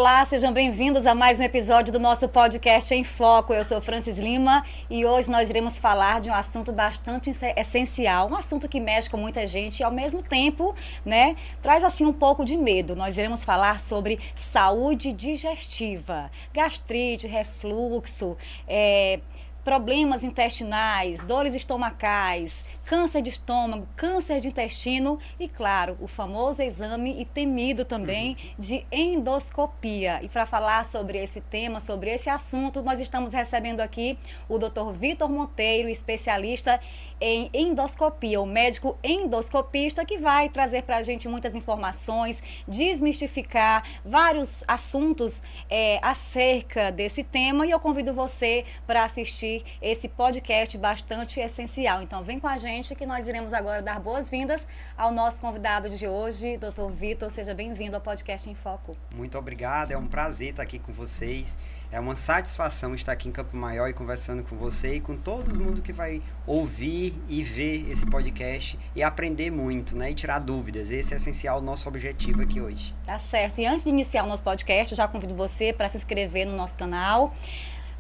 Olá, sejam bem-vindos a mais um episódio do nosso podcast Em Foco. Eu sou Francis Lima e hoje nós iremos falar de um assunto bastante essencial, um assunto que mexe com muita gente e ao mesmo tempo, traz assim um pouco de medo. Nós iremos falar sobre saúde digestiva, gastrite, refluxo, problemas intestinais, dores estomacais, câncer de estômago, câncer de intestino e, claro, o famoso exame e temido também de endoscopia. E para falar sobre esse tema, sobre esse assunto, nós estamos recebendo aqui o Dr. Vitor Monteiro, especialista em endoscopia, o médico endoscopista que vai trazer para a gente muitas informações, desmistificar vários assuntos acerca desse tema, e eu convido você para assistir esse podcast bastante essencial. Então vem com a gente que nós iremos agora dar boas-vindas ao nosso convidado de hoje, Dr. Vitor. Seja bem-vindo ao podcast Em Foco. Muito obrigado, é um prazer estar aqui com vocês. É uma satisfação estar aqui em Campo Maior e conversando com você e com todo mundo que vai ouvir e ver esse podcast e aprender muito, e tirar dúvidas. Esse é essencial, o nosso objetivo aqui hoje. Tá certo. E antes de iniciar o nosso podcast, eu já convido você para se inscrever no nosso canal,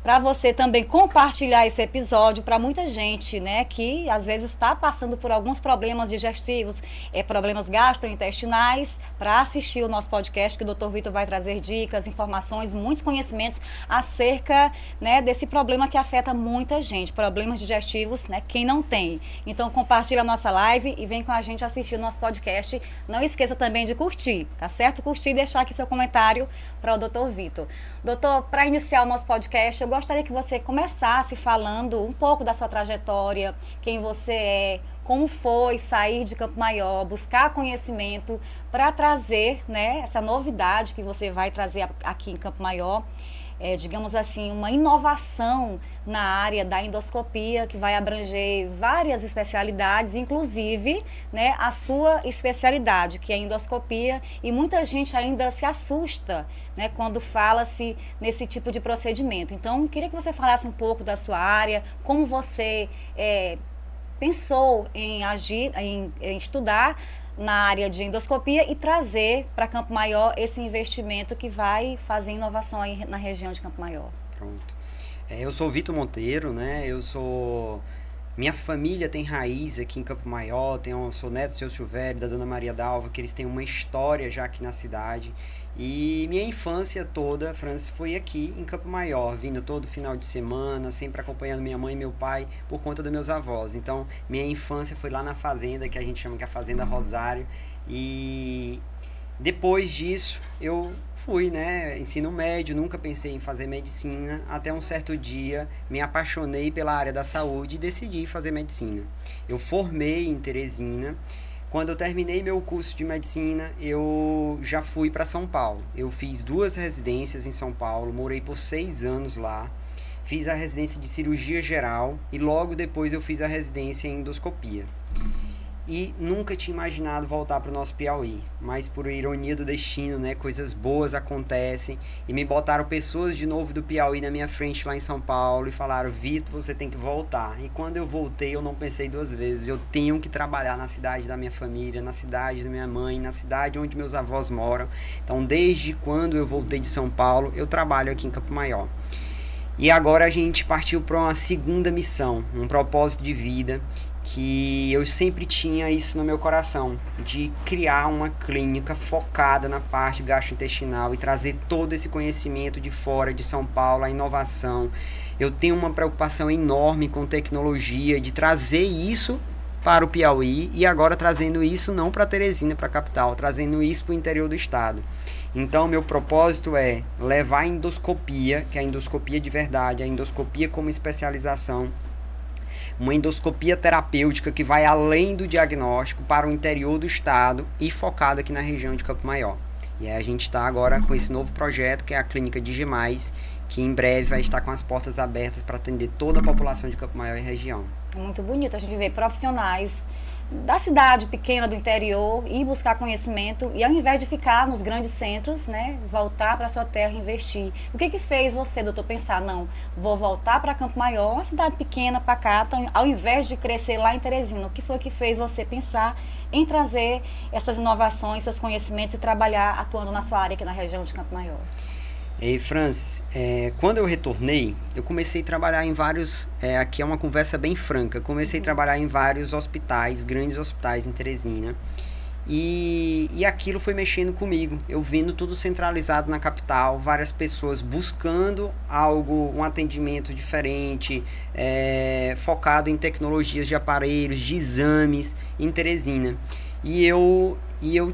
para você também compartilhar esse episódio para muita gente, que às vezes está passando por alguns problemas digestivos, problemas gastrointestinais, para assistir o nosso podcast, que o Dr. Vitor vai trazer dicas, informações, muitos conhecimentos acerca, desse problema que afeta muita gente, problemas digestivos, quem não tem. Então compartilha a nossa live e vem com a gente assistir o nosso podcast. Não esqueça também de curtir, tá certo? Curtir e deixar aqui seu comentário para o Dr. Vitor. Doutor, para iniciar o nosso podcast, eu gostaria que você começasse falando um pouco da sua trajetória, quem você é, como foi sair de Campo Maior, buscar conhecimento para trazer, essa novidade que você vai trazer aqui em Campo Maior, digamos assim, uma inovação na área da endoscopia que vai abranger várias especialidades, inclusive, a sua especialidade, que é a endoscopia, e muita gente ainda se assusta, quando fala-se nesse tipo de procedimento. Então, queria que você falasse um pouco da sua área, como você pensou em agir, em estudar na área de endoscopia e trazer para Campo Maior esse investimento que vai fazer inovação aí na região de Campo Maior. Pronto. Eu sou o Vitor Monteiro, Minha família tem raiz aqui em Campo Maior, sou neto do seu Silvério, da Dona Maria Dalva, que eles têm uma história já aqui na cidade. E minha infância toda, Francis, foi aqui em Campo Maior, vindo todo final de semana, sempre acompanhando minha mãe e meu pai por conta dos meus avós. Então, minha infância foi lá na fazenda, que a gente chama que é a Fazenda Rosário. E depois disso, eu fui, ensino médio, nunca pensei em fazer medicina, até um certo dia me apaixonei pela área da saúde e decidi fazer medicina. Eu formei em Teresina. Quando eu terminei meu curso de medicina, eu já fui para São Paulo. Eu fiz 2 residências em São Paulo, morei por 6 anos lá, fiz a residência de cirurgia geral e logo depois eu fiz a residência em endoscopia. E nunca tinha imaginado voltar para o nosso Piauí, mas por ironia do destino, coisas boas acontecem e me botaram pessoas de novo do Piauí na minha frente lá em São Paulo e falaram: Vitor, você tem que voltar. E quando eu voltei, eu não pensei 2 vezes, eu tenho que trabalhar na cidade da minha família, na cidade da minha mãe, na cidade onde meus avós moram. Então, desde quando eu voltei de São Paulo, eu trabalho aqui em Campo Maior. E agora a gente partiu para uma segunda missão, um propósito de vida, que eu sempre tinha isso no meu coração, de criar uma clínica focada na parte gastrointestinal e trazer todo esse conhecimento de fora de São Paulo, a inovação. Eu tenho uma preocupação enorme com tecnologia, de trazer isso para o Piauí e agora trazendo isso não para Teresina, para a capital, trazendo isso para o interior do estado. Então, meu propósito é levar a endoscopia, que é a endoscopia de verdade, a endoscopia como especialização, uma endoscopia terapêutica que vai além do diagnóstico para o interior do estado e focada aqui na região de Campo Maior. E aí a gente está agora com esse novo projeto, que é a Clínica Digimais, que em breve vai estar com as portas abertas para atender toda a população de Campo Maior e região. Muito bonito a gente ver profissionais da cidade pequena do interior e buscar conhecimento e ao invés de ficar nos grandes centros, voltar para sua terra e investir. O que fez você, doutor, pensar, não, vou voltar para Campo Maior, uma cidade pequena, pacata, ao invés de crescer lá em Teresina? O que foi que fez você pensar em trazer essas inovações, seus conhecimentos e trabalhar atuando na sua área aqui na região de Campo Maior? E Francis, quando eu retornei, eu comecei a trabalhar em vários. Aqui é uma conversa bem franca. Comecei a trabalhar em vários hospitais, grandes hospitais em Teresina. E aquilo foi mexendo comigo. Eu vendo tudo centralizado na capital, várias pessoas buscando algo, um atendimento diferente, focado em tecnologias de aparelhos, de exames em Teresina. E eu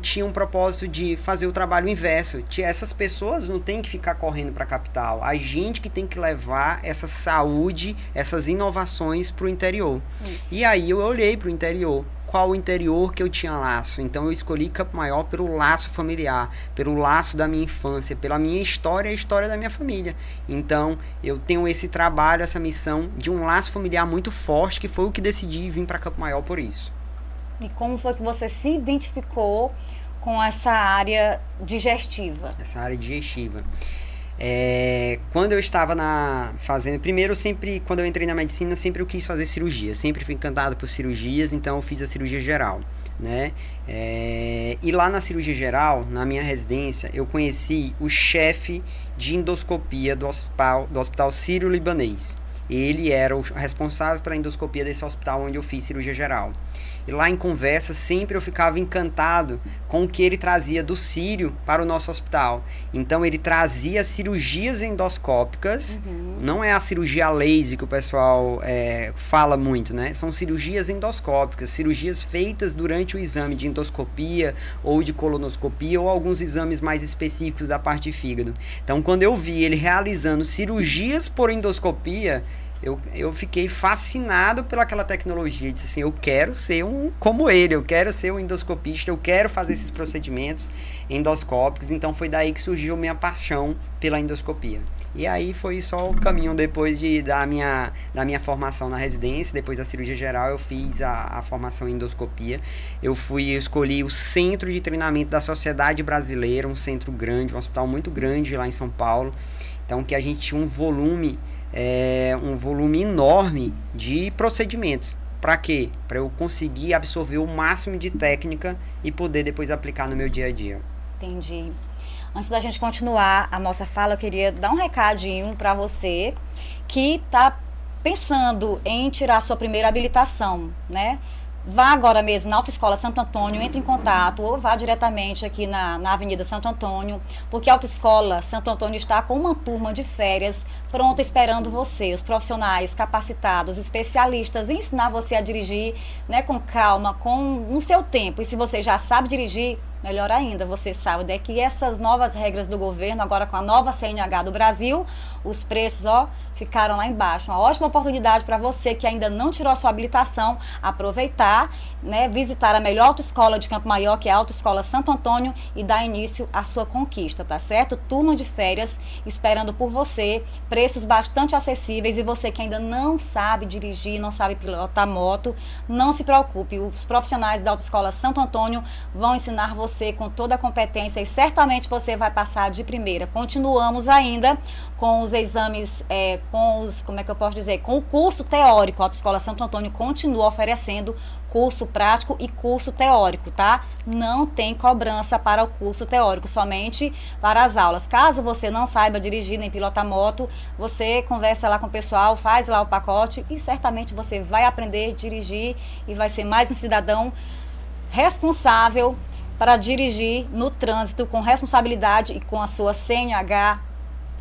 tinha um propósito de fazer o trabalho inverso. Essas pessoas não têm que ficar correndo para a capital. A gente que tem que levar essa saúde, essas inovações para o interior. Isso. E aí eu olhei para o interior. Qual o interior que eu tinha laço? Então eu escolhi Campo Maior pelo laço familiar, pelo laço da minha infância, pela minha história e a história da minha família. Então eu tenho esse trabalho, essa missão de um laço familiar muito forte, que foi o que decidi vir para Campo Maior por isso. E como foi que você se identificou com essa área digestiva? Essa área digestiva. Quando eu estava fazendo... Primeiro, quando eu entrei na medicina, sempre eu quis fazer cirurgia. Sempre fui encantado por cirurgias, então eu fiz a cirurgia geral, né? E lá na cirurgia geral, na minha residência, eu conheci o chefe de endoscopia do hospital Sírio-Libanês. Ele era o responsável pela endoscopia desse hospital onde eu fiz cirurgia geral. E lá em conversa, sempre eu ficava encantado com o que ele trazia do Sírio para o nosso hospital. Então ele trazia cirurgias endoscópicas, não é a cirurgia laser que o pessoal fala muito, né? São cirurgias endoscópicas, cirurgias feitas durante o exame de endoscopia ou de colonoscopia ou alguns exames mais específicos da parte de fígado. Então quando eu vi ele realizando cirurgias por endoscopia, eu fiquei fascinado pelaquela tecnologia. Disse assim, eu quero ser como ele, eu quero ser um endoscopista, eu quero fazer esses procedimentos endoscópicos. Então foi daí que surgiu minha paixão pela endoscopia. E aí foi só o caminho depois da minha formação na residência. Depois da cirurgia geral eu fiz a formação em endoscopia. Eu escolhi o centro de treinamento da Sociedade Brasileira, um centro grande, um hospital muito grande lá em São Paulo. Então que a gente tinha um volume enorme de procedimentos. Para quê? Para eu conseguir absorver o máximo de técnica e poder depois aplicar no meu dia a dia. Entendi. Antes da gente continuar a nossa fala, eu queria dar um recadinho para você que está pensando em tirar sua primeira habilitação, né? Vá agora mesmo na Autoescola Santo Antônio, entre em contato ou vá diretamente aqui na Avenida Santo Antônio, porque a Autoescola Santo Antônio está com uma turma de férias pronta esperando você, os profissionais capacitados, especialistas em ensinar você a dirigir, né, com calma, no seu tempo. E se você já sabe dirigir, melhor ainda, você sabe que essas novas regras do governo, agora com a nova CNH do Brasil, os preços, ficaram lá embaixo. Uma ótima oportunidade para você que ainda não tirou a sua habilitação, aproveitar, né, visitar a melhor autoescola de Campo Maior, que é a Autoescola Santo Antônio, e dar início à sua conquista, tá certo? Turma de férias esperando por você, preços bastante acessíveis, e você que ainda não sabe dirigir, não sabe pilotar moto, não se preocupe, os profissionais da Autoescola Santo Antônio vão ensinar você com toda a competência e certamente você vai passar de primeira. Continuamos ainda com os exames, com o curso teórico. A Autoescola Santo Antônio continua oferecendo curso prático e curso teórico, tá? Não tem cobrança para o curso teórico, somente para as aulas. Caso você não saiba dirigir nem pilotar moto, você conversa lá com o pessoal, faz lá o pacote e certamente você vai aprender a dirigir e vai ser mais um cidadão responsável para dirigir no trânsito com responsabilidade e com a sua CNH,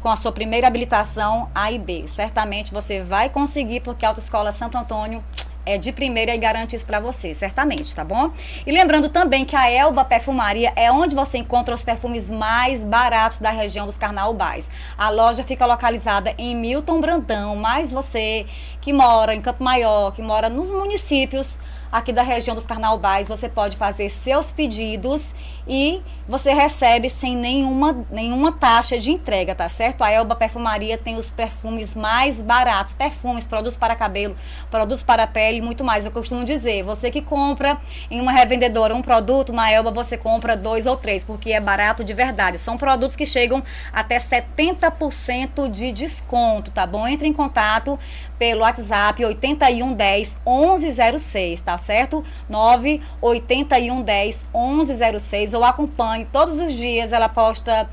com a sua primeira habilitação A e B. Certamente você vai conseguir, porque a Autoescola Santo Antônio é de primeira e garante isso para você, certamente, tá bom? E lembrando também que a Elba Perfumaria é onde você encontra os perfumes mais baratos da região dos Carnaubais. A loja fica localizada em Milton Brandão, mas você que mora em Campo Maior, que mora nos municípios aqui da região dos Carnaubais, você pode fazer seus pedidos e você recebe sem nenhuma taxa de entrega, tá certo? A Elba Perfumaria tem os perfumes mais baratos, produtos para cabelo, produtos para pele e muito mais. Eu costumo dizer, você que compra em uma revendedora um produto, na Elba você compra 2 ou 3, porque é barato de verdade. São produtos que chegam até 70% de desconto, tá bom? Entre em contato pelo WhatsApp 8110 1106, tá certo? 98110 1106. visualize ou acompanhe todos os dias. Ela posta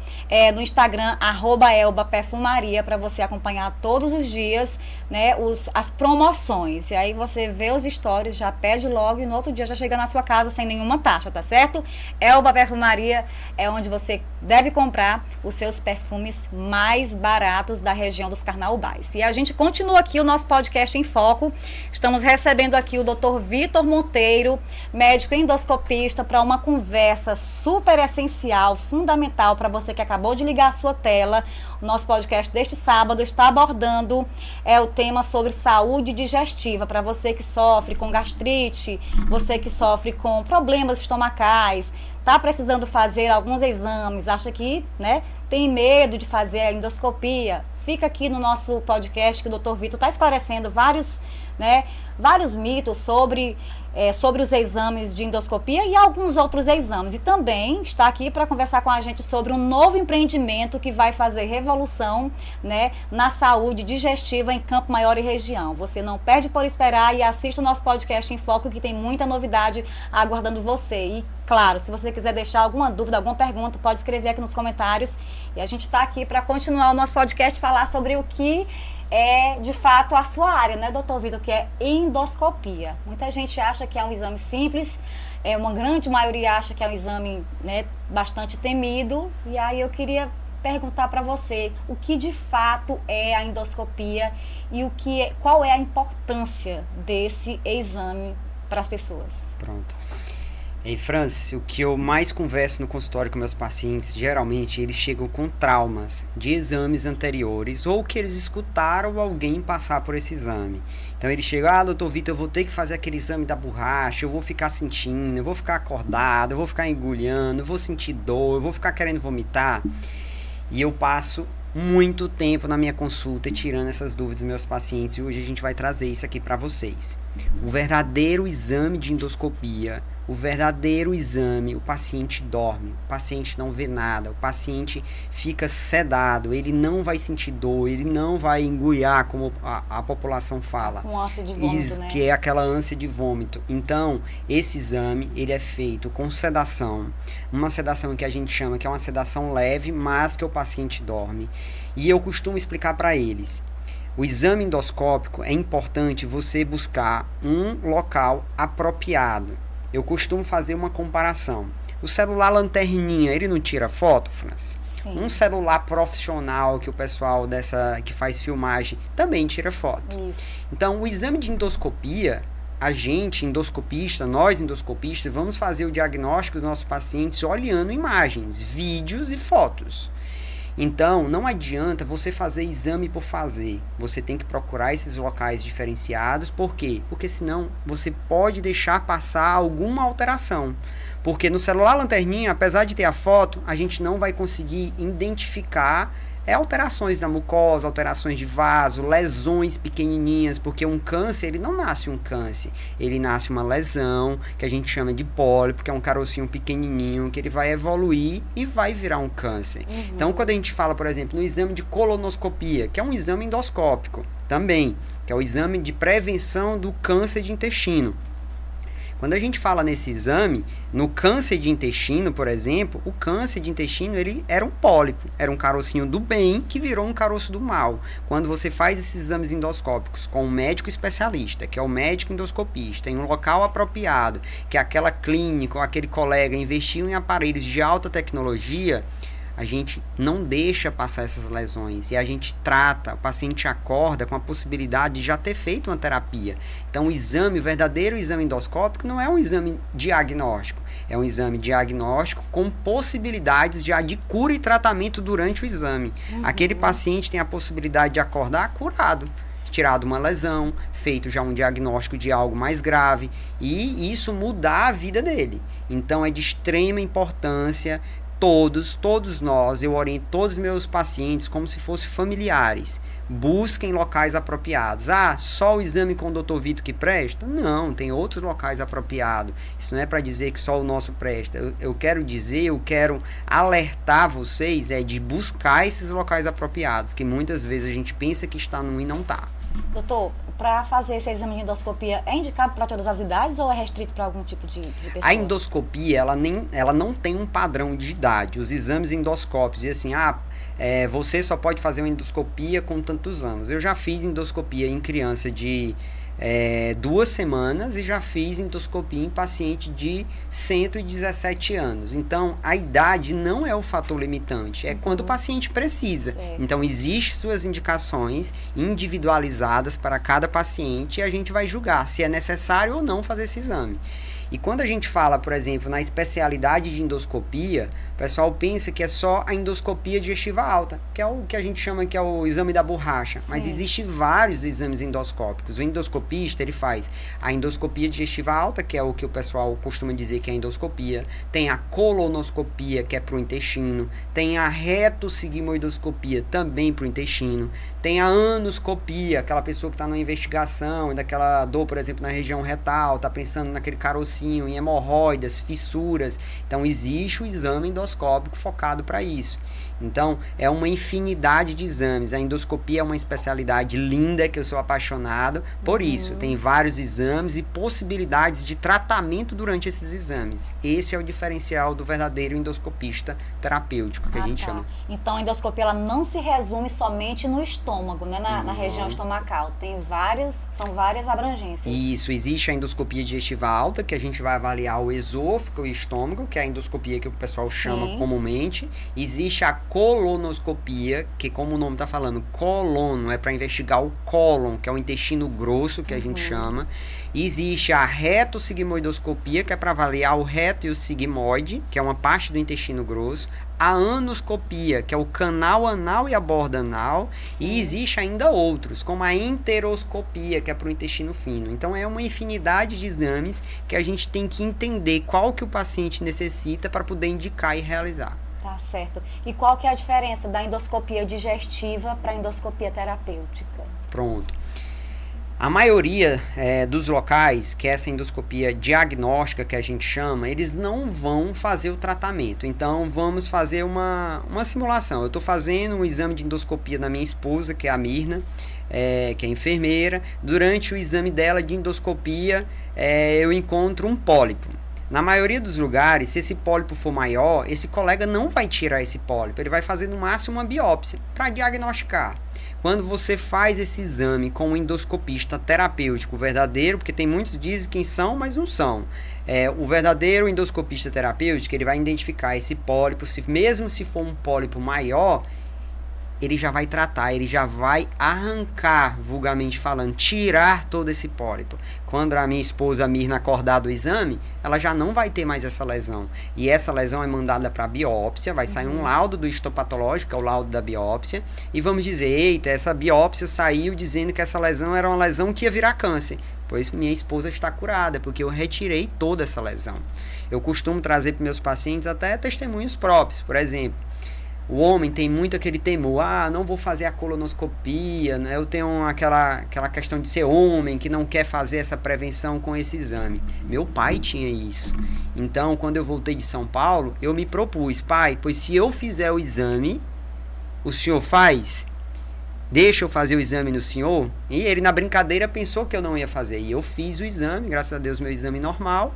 no Instagram, @elbaperfumaria, para você acompanhar todos os dias, né, as promoções. E aí você vê os stories, já pede logo e no outro dia já chega na sua casa sem nenhuma taxa, tá certo? Elba Perfumaria é onde você deve comprar os seus perfumes mais baratos da região dos Carnaubais. E a gente continua aqui o nosso podcast em foco. Estamos recebendo aqui o Dr. Vitor Monteiro, médico endoscopista, para uma conversa super essencial, fundamental para você que acabou de ligar a sua tela. O nosso podcast deste sábado está abordando o tema sobre saúde digestiva, para você que sofre com gastrite, você que sofre com problemas estomacais, está precisando fazer alguns exames, acha que, né, tem medo de fazer a endoscopia. Fica aqui no nosso podcast que o Dr. Vitor está esclarecendo vários mitos sobre os exames de endoscopia e alguns outros exames. E também está aqui para conversar com a gente sobre um novo empreendimento que vai fazer revolução, né, na saúde digestiva em Campo Maior e região. Você não perde por esperar e assista o nosso podcast em foco, que tem muita novidade aguardando você. E claro, se você quiser deixar alguma dúvida, alguma pergunta, pode escrever aqui nos comentários. E a gente está aqui para continuar o nosso podcast e falar sobre o que é, de fato, a sua área, né, doutor Vitor, que é endoscopia. Muita gente acha que é um exame simples, uma grande maioria acha que é um exame, né, bastante temido. E aí eu queria perguntar para você o que de fato é a endoscopia e qual é a importância desse exame para as pessoas. Pronto. E Francis, o que eu mais converso no consultório com meus pacientes, geralmente eles chegam com traumas de exames anteriores ou que eles escutaram alguém passar por esse exame. Então eles chegam, doutor Vitor, eu vou ter que fazer aquele exame da borracha, eu vou ficar sentindo, eu vou ficar acordado, eu vou ficar engolhando, eu vou sentir dor, eu vou ficar querendo vomitar. E eu passo muito tempo na minha consulta tirando essas dúvidas dos meus pacientes, e hoje a gente vai trazer isso aqui para vocês. O verdadeiro exame de endoscopia, o verdadeiro exame, o paciente dorme, o paciente não vê nada, o paciente fica sedado, ele não vai sentir dor, ele não vai engoiar, como a população fala. Com ânsia de vômito, né? Que é aquela ânsia de vômito. Então, esse exame, ele é feito com sedação, uma sedação que a gente chama que é uma sedação leve, mas que o paciente dorme. E eu costumo explicar para eles, o exame endoscópico é importante você buscar um local apropriado. Eu costumo fazer uma comparação. O celular lanterninha, ele não tira foto, Francis? Sim. Um celular profissional que o pessoal que faz filmagem também tira foto. Isso. Então, o exame de endoscopia, a gente, endoscopista, nós endoscopistas, vamos fazer o diagnóstico dos nossos pacientes olhando imagens, vídeos e fotos. Então, não adianta você fazer exame por fazer. Você tem que procurar esses locais diferenciados. Por quê? Porque senão você pode deixar passar alguma alteração. Porque no celular lanterninha, apesar de ter a foto, a gente não vai conseguir identificar alterações da mucosa, alterações de vaso, lesões pequenininhas, porque um câncer, ele não nasce um câncer, ele nasce uma lesão, que a gente chama de pólipo, que é um carocinho pequenininho, que ele vai evoluir e vai virar um câncer. Então, quando a gente fala, por exemplo, no exame de colonoscopia, que é um exame endoscópico também, que é o exame de prevenção do câncer de intestino. Quando a gente fala nesse exame, no câncer de intestino, por exemplo, o câncer de intestino, ele era um pólipo, era um carocinho do bem que virou um caroço do mal. Quando você faz esses exames endoscópicos com um médico especialista, que é o médico endoscopista, em um local apropriado, que aquela clínica ou aquele colega investiu em aparelhos de alta tecnologia, a gente não deixa passar essas lesões e a gente trata, o paciente acorda com a possibilidade de já ter feito uma terapia. Então o verdadeiro exame endoscópico não é um exame diagnóstico, é um exame diagnóstico com possibilidades já de cura e tratamento durante o exame. Aquele paciente tem a possibilidade de acordar curado, tirado uma lesão, feito já um diagnóstico de algo mais grave e isso mudar a vida dele. Então é de extrema importância. Todos nós, eu oriento todos os meus pacientes como se fossem familiares. busquem locais apropriados. Ah, só o exame com o Dr. Vitor que presta? Não, tem outros locais apropriados. Isso não é para dizer que só o nosso presta. Eu quero dizer, eu quero alertar vocês de buscar esses locais apropriados, que muitas vezes a gente pensa que está num e não está. Doutor, para fazer esse exame de endoscopia, é indicado para todas as idades ou é restrito para algum tipo de pessoa? A endoscopia, ela não tem um padrão de idade. Os exames endoscópicos, e assim, você só pode fazer uma endoscopia com tantos anos. Eu já fiz endoscopia em criança de 2 semanas e já fiz endoscopia em paciente de 117 anos. Então, a idade não é o fator limitante, é quando o paciente precisa. Certo. Então, existem suas indicações individualizadas para cada paciente e a gente vai julgar se é necessário ou não fazer esse exame. E quando a gente fala, por exemplo, na especialidade de endoscopia, o pessoal pensa que é só a endoscopia digestiva alta, que é o que a gente chama que é o exame da borracha. Sim. Mas existem vários exames endoscópicos. O endoscopista, ele faz a endoscopia digestiva alta, que é o que o pessoal costuma dizer que é endoscopia. Tem a colonoscopia, que é para o intestino. Tem a retossigmoidoscopia, também para o intestino. Tem a anoscopia, aquela pessoa que está numa investigação, daquela dor, por exemplo, na região retal, está pensando naquele carocinho, em hemorroidas, fissuras. Então, existe o exame endoscópico focado para isso. Então, é uma infinidade de exames. A endoscopia é uma especialidade linda, que eu sou apaixonado por isso. Tem vários exames e possibilidades de tratamento durante esses exames. Esse é o diferencial do verdadeiro endoscopista terapêutico, que a gente chama. Então, a endoscopia ela não se resume somente no estômago, né? Na região estomacal. São várias abrangências. Isso, existe a endoscopia digestiva alta, que a gente vai avaliar o esôfago e o estômago, que é a endoscopia que o pessoal chama comumente. Existe a colonoscopia, que como o nome está falando, colono, é para investigar o cólon, que é o intestino grosso, que a gente chama. Existe a retossigmoidoscopia, que é para avaliar o reto e o sigmoide, que é uma parte do intestino grosso. A anoscopia, que é o canal anal e a borda anal. Sim. E existe ainda outros, como a enteroscopia, que é para o intestino fino. Então, é uma infinidade de exames que a gente tem que entender qual que o paciente necessita para poder indicar e realizar. Tá certo. E qual que é a diferença da endoscopia digestiva para a endoscopia terapêutica? Pronto. A maioria dos locais, que é essa endoscopia diagnóstica que a gente chama, eles não vão fazer o tratamento. Então, vamos fazer uma simulação. Eu estou fazendo um exame de endoscopia da minha esposa, que é a Mirna, que é enfermeira. Durante o exame dela de endoscopia, eu encontro um pólipo. Na maioria dos lugares, se esse pólipo for maior, esse colega não vai tirar esse pólipo, ele vai fazer no máximo uma biópsia para diagnosticar. Quando você faz esse exame com um endoscopista terapêutico verdadeiro, porque tem muitos que dizem que são, mas não são. O verdadeiro endoscopista terapêutico, ele vai identificar esse pólipo, mesmo se for um pólipo maior, ele já vai tratar, ele já vai arrancar, vulgarmente falando, tirar todo esse pólipo. Quando a minha esposa Mirna acordar do exame, ela já não vai ter mais essa lesão. E essa lesão é mandada para biópsia, vai sair um laudo do histopatológico, que é o laudo da biópsia, e vamos dizer, eita, essa biópsia saiu dizendo que essa lesão era uma lesão que ia virar câncer. Pois minha esposa está curada, porque eu retirei toda essa lesão. Eu costumo trazer para meus pacientes até testemunhos próprios, por exemplo. O homem tem muito aquele temor, não vou fazer a colonoscopia, né? Eu tenho aquela questão de ser homem, que não quer fazer essa prevenção com esse exame. Meu pai tinha isso. Então, quando eu voltei de São Paulo, eu me propus, pai, pois se eu fizer o exame, o senhor faz? Deixa eu fazer o exame no senhor? E ele, na brincadeira, pensou que eu não ia fazer. E eu fiz o exame, graças a Deus, meu exame normal.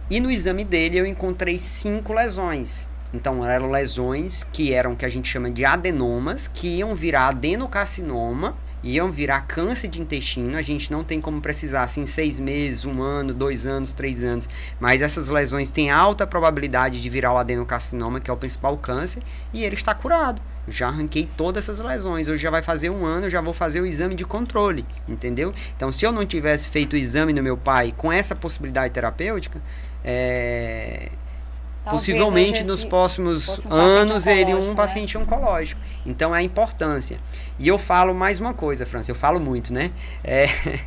E no exame dele, eu encontrei 5 lesões. Então, eram lesões que a gente chama de adenomas, que iam virar adenocarcinoma, iam virar câncer de intestino. A gente não tem como precisar assim 6 meses, 1 ano, 2 anos, 3 anos. Mas essas lesões têm alta probabilidade de virar o adenocarcinoma, que é o principal câncer, e ele está curado. Já arranquei todas essas lesões. Hoje já vai fazer 1 ano, eu já vou fazer o exame de controle, entendeu? Então, se eu não tivesse feito o exame no meu pai com essa possibilidade terapêutica, possivelmente nos próximos anos ele um paciente oncológico. Então é a importância. E eu falo mais uma coisa, França, eu falo muito, né?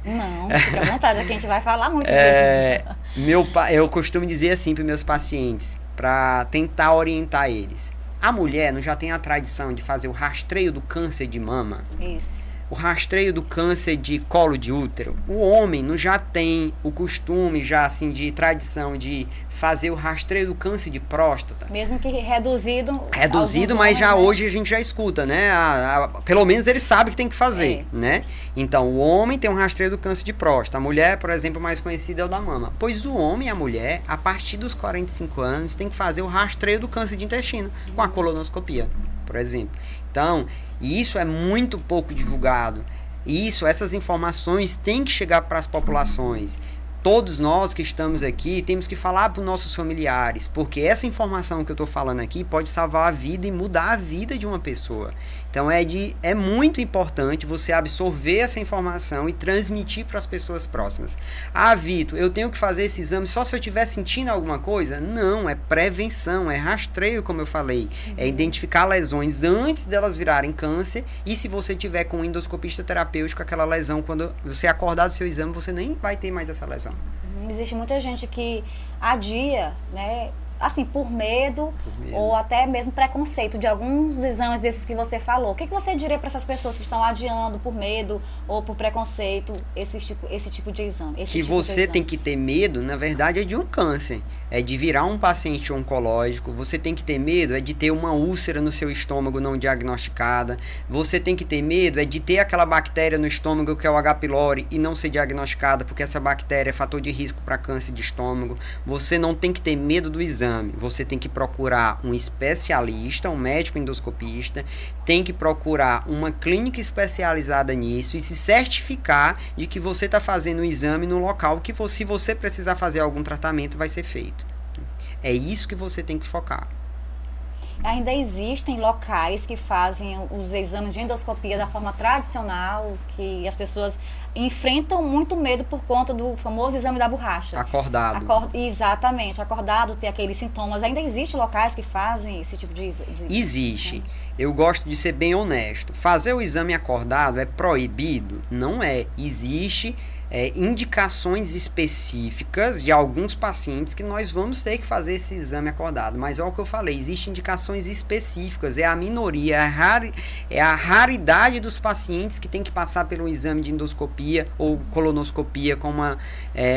Não, fica à vontade, aqui a gente vai falar muito mesmo. Eu costumo dizer assim para meus pacientes, para tentar orientar eles. A mulher não já tem a tradição de fazer o rastreio do câncer de mama? Isso. O rastreio do câncer de colo de útero. O homem não já tem o costume, já assim, de tradição de fazer o rastreio do câncer de próstata? Mesmo que reduzido. Reduzido, mas já hoje a gente já escuta, né? Pelo menos ele sabe que tem que fazer, né? Então, o homem tem um rastreio do câncer de próstata. A mulher, por exemplo, mais conhecida é o da mama. Pois o homem e a mulher, a partir dos 45 anos, tem que fazer o rastreio do câncer de intestino, com a colonoscopia, por exemplo. Então, isso é muito pouco divulgado. Essas informações têm que chegar para as populações. Todos nós que estamos aqui temos que falar para os nossos familiares, porque essa informação que eu estou falando aqui pode salvar a vida e mudar a vida de uma pessoa. Então é muito importante você absorver essa informação e transmitir para as pessoas próximas. Ah, Vitor, eu tenho que fazer esse exame só se eu estiver sentindo alguma coisa? Não, é prevenção, é rastreio, como eu falei. É identificar lesões antes delas virarem câncer, e se você tiver com um endoscopista terapêutico, aquela lesão, quando você acordar do seu exame, você nem vai ter mais essa lesão. Existe muita gente que adia, né? Assim, por medo ou até mesmo preconceito de alguns exames desses que você falou. O que você diria para essas pessoas que estão adiando por medo ou por preconceito esse tipo de exame? Que você tem que ter medo, na verdade, é de um câncer. É de virar um paciente oncológico. Você tem que ter medo, é de ter uma úlcera no seu estômago não diagnosticada. Você tem que ter medo, é de ter aquela bactéria no estômago que é o H. pylori e não ser diagnosticada, porque essa bactéria é fator de risco para câncer de estômago. Você não tem que ter medo do exame. Você tem que procurar um especialista, um médico endoscopista, tem que procurar uma clínica especializada nisso e se certificar de que você está fazendo o exame no local que, se você precisar fazer algum tratamento, vai ser feito. É isso que você tem que focar. Ainda existem locais que fazem os exames de endoscopia da forma tradicional, que as pessoas enfrentam muito medo por conta do famoso exame da borracha. Acordado. Exatamente, acordado, ter aqueles sintomas. Ainda existem locais que fazem esse tipo de Existe. Eu gosto de ser bem honesto. Fazer o exame acordado é proibido? Não é. Existe indicações específicas de alguns pacientes que nós vamos ter que fazer esse exame acordado. Mas é o que eu falei, existem indicações específicas, é a minoria, é a raridade dos pacientes que tem que passar pelo exame de endoscopia ou colonoscopia como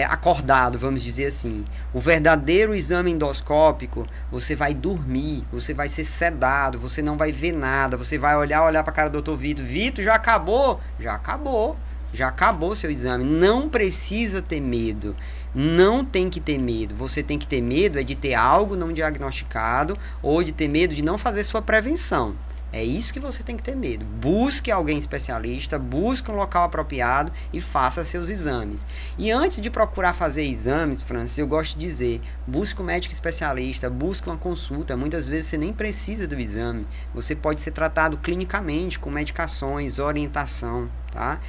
acordado, vamos dizer assim. O verdadeiro exame endoscópico, você vai dormir, você vai ser sedado, você não vai ver nada, você vai olhar para a cara do Dr. Vitor. Vitor, já acabou? Já acabou. Já acabou o seu exame. Não precisa ter medo. Não tem que ter medo. Você tem que ter medo de ter algo não diagnosticado ou de ter medo de não fazer sua prevenção. É isso que você tem que ter medo. Busque alguém especialista, busque um local apropriado e faça seus exames. E antes de procurar fazer exames, Francis, eu gosto de dizer, busque um médico especialista, busque uma consulta. Muitas vezes você nem precisa do exame. Você pode ser tratado clinicamente com medicações, orientação, tá?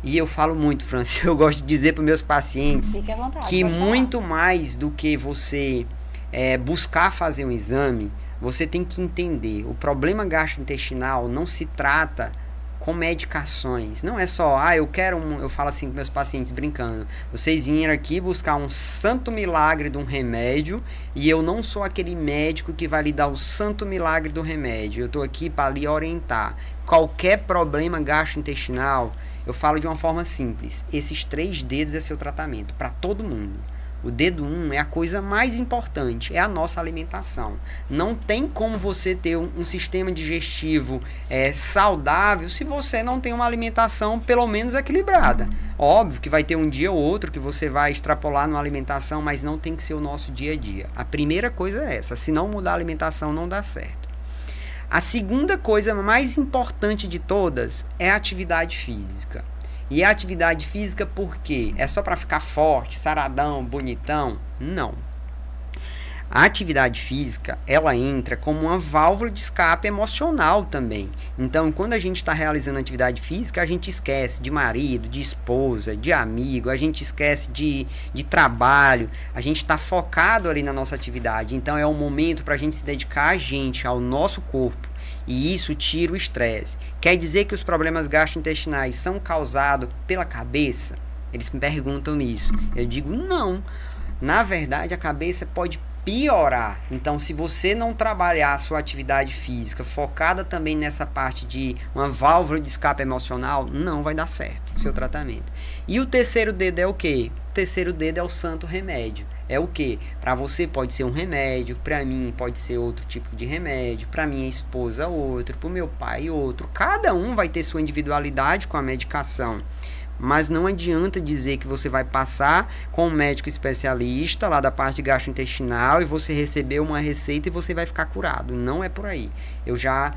E eu falo muito, Francis, eu gosto de dizer para os meus pacientes que muito mais do que você buscar fazer um exame, você tem que entender, o problema gastrointestinal não se trata com medicações, não é só, eu falo assim com meus pacientes brincando, vocês vieram aqui buscar um santo milagre de um remédio e eu não sou aquele médico que vai lhe dar o santo milagre do remédio, eu estou aqui para lhe orientar. Qualquer problema gastrointestinal, eu falo de uma forma simples. Esses 3 dedos é seu tratamento, para todo mundo. O dedo 1 é a coisa mais importante, é a nossa alimentação. Não tem como você ter um sistema digestivo saudável se você não tem uma alimentação pelo menos equilibrada. Óbvio que vai ter um dia ou outro que você vai extrapolar numa alimentação, mas não tem que ser o nosso dia a dia. A primeira coisa é essa, se não mudar a alimentação não dá certo. A segunda coisa mais importante de todas é a atividade física. E a atividade física por quê? É só para ficar forte, saradão, bonitão? Não. A atividade física, ela entra como uma válvula de escape emocional também. Então, quando a gente está realizando atividade física, a gente esquece de marido, de esposa, de amigo, a gente esquece de trabalho, a gente está focado ali na nossa atividade. Então, é um momento para a gente se dedicar a gente, ao nosso corpo. E isso tira o estresse. Quer dizer que os problemas gastrointestinais são causados pela cabeça? Eles me perguntam isso. Eu digo, não. Na verdade, a cabeça pode piorar. Então, se você não trabalhar a sua atividade física focada também nessa parte de uma válvula de escape emocional, não vai dar certo o seu tratamento. E o terceiro dedo é o quê? O terceiro dedo é o santo remédio. É o quê? Para você pode ser um remédio, para mim pode ser outro tipo de remédio, para minha esposa outro, para o meu pai outro. Cada um vai ter sua individualidade com a medicação. Mas não adianta dizer que você vai passar com um médico especialista lá da parte gastrointestinal e você receber uma receita e você vai ficar curado. Não é por aí. Eu já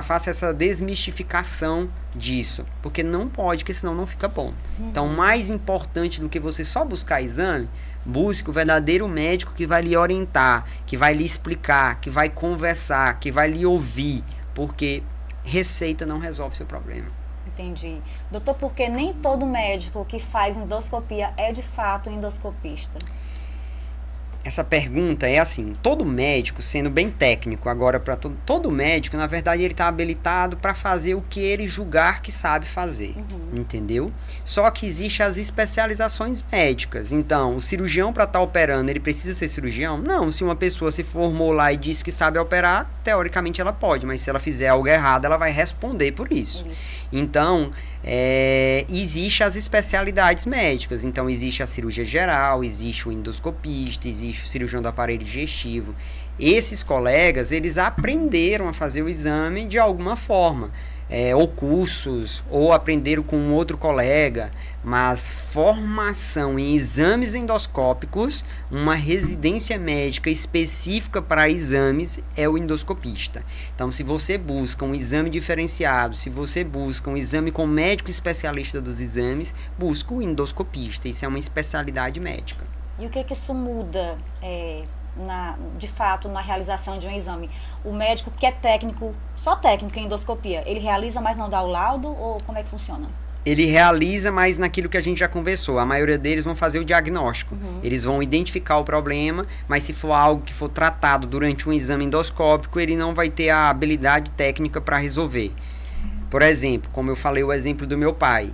faço essa desmistificação disso, porque não pode, porque senão não fica bom. Então, mais importante do que você só buscar exame, busque o verdadeiro médico que vai lhe orientar, que vai lhe explicar, que vai conversar, que vai lhe ouvir, porque receita não resolve seu problema. Entendi. Doutor, porque nem todo médico que faz endoscopia é de fato endoscopista? Essa pergunta é assim, todo médico, sendo bem técnico agora para todo médico, na verdade ele está habilitado para fazer o que ele julgar que sabe fazer, entendeu? Só que existem as especializações médicas. Então, o cirurgião para estar operando, ele precisa ser cirurgião? Não, se uma pessoa se formou lá e disse que sabe operar, teoricamente ela pode, mas se ela fizer algo errado, ela vai responder por isso. Então, existem as especialidades médicas. Então, existe a cirurgia geral, existe o endoscopista, existe o cirurgião do aparelho digestivo. Esses colegas, eles aprenderam a fazer o exame de alguma forma, ou cursos, ou aprenderam com um outro colega, mas formação em exames endoscópicos, uma residência médica específica para exames, é o endoscopista. Então, se você busca um exame diferenciado, se você busca um exame com médico especialista dos exames, busca o endoscopista. Isso é uma especialidade médica. E o que isso muda, de fato, na realização de um exame? O médico que é técnico, só técnico em endoscopia, ele realiza, mas não dá o laudo? Ou como é que funciona? Ele realiza, mas naquilo que a gente já conversou. A maioria deles vão fazer o diagnóstico. Eles vão identificar o problema, mas se for algo que for tratado durante um exame endoscópico, ele não vai ter a habilidade técnica para resolver. Por exemplo, como eu falei o exemplo do meu pai.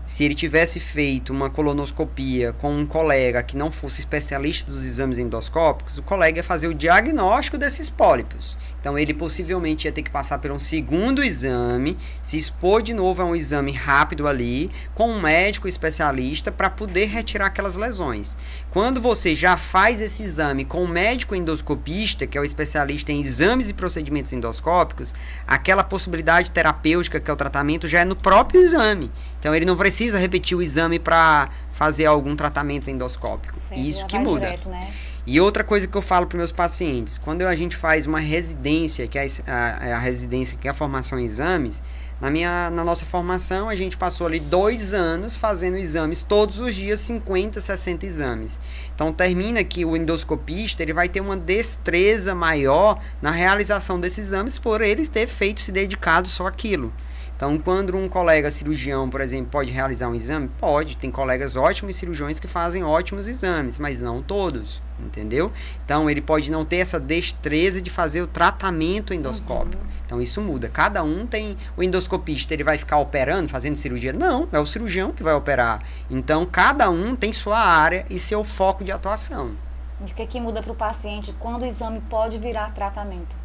Se ele tivesse feito uma colonoscopia com um colega que não fosse especialista dos exames endoscópicos, o colega ia fazer o diagnóstico desses pólipos. Então, ele possivelmente ia ter que passar por um segundo exame, se expor de novo a um exame rápido ali, com um médico especialista para poder retirar aquelas lesões. Quando você já faz esse exame com um médico endoscopista, que é o especialista em exames e procedimentos endoscópicos, aquela possibilidade terapêutica, que é o tratamento, já é no próprio exame. Então, ele não precisa repetir o exame para fazer algum tratamento endoscópico. Isso que muda. Direto, né? E outra coisa que eu falo para meus pacientes, quando a gente faz uma residência, que é a residência, que é a formação em exames, na nossa formação a gente passou ali 2 anos fazendo exames todos os dias, 50, 60 exames. Então termina que o endoscopista ele vai ter uma destreza maior na realização desses exames por ele ter feito, se dedicado só àquilo. Então, quando um colega cirurgião, por exemplo, pode realizar um exame? Pode. Tem colegas ótimos cirurgiões que fazem ótimos exames, mas não todos, entendeu? Então, ele pode não ter essa destreza de fazer o tratamento endoscópico. Então, isso muda. Cada um tem... O endoscopista, ele vai ficar operando, fazendo cirurgia? Não, é o cirurgião que vai operar. Então, cada um tem sua área e seu foco de atuação. E o que muda para o paciente quando o exame pode virar tratamento?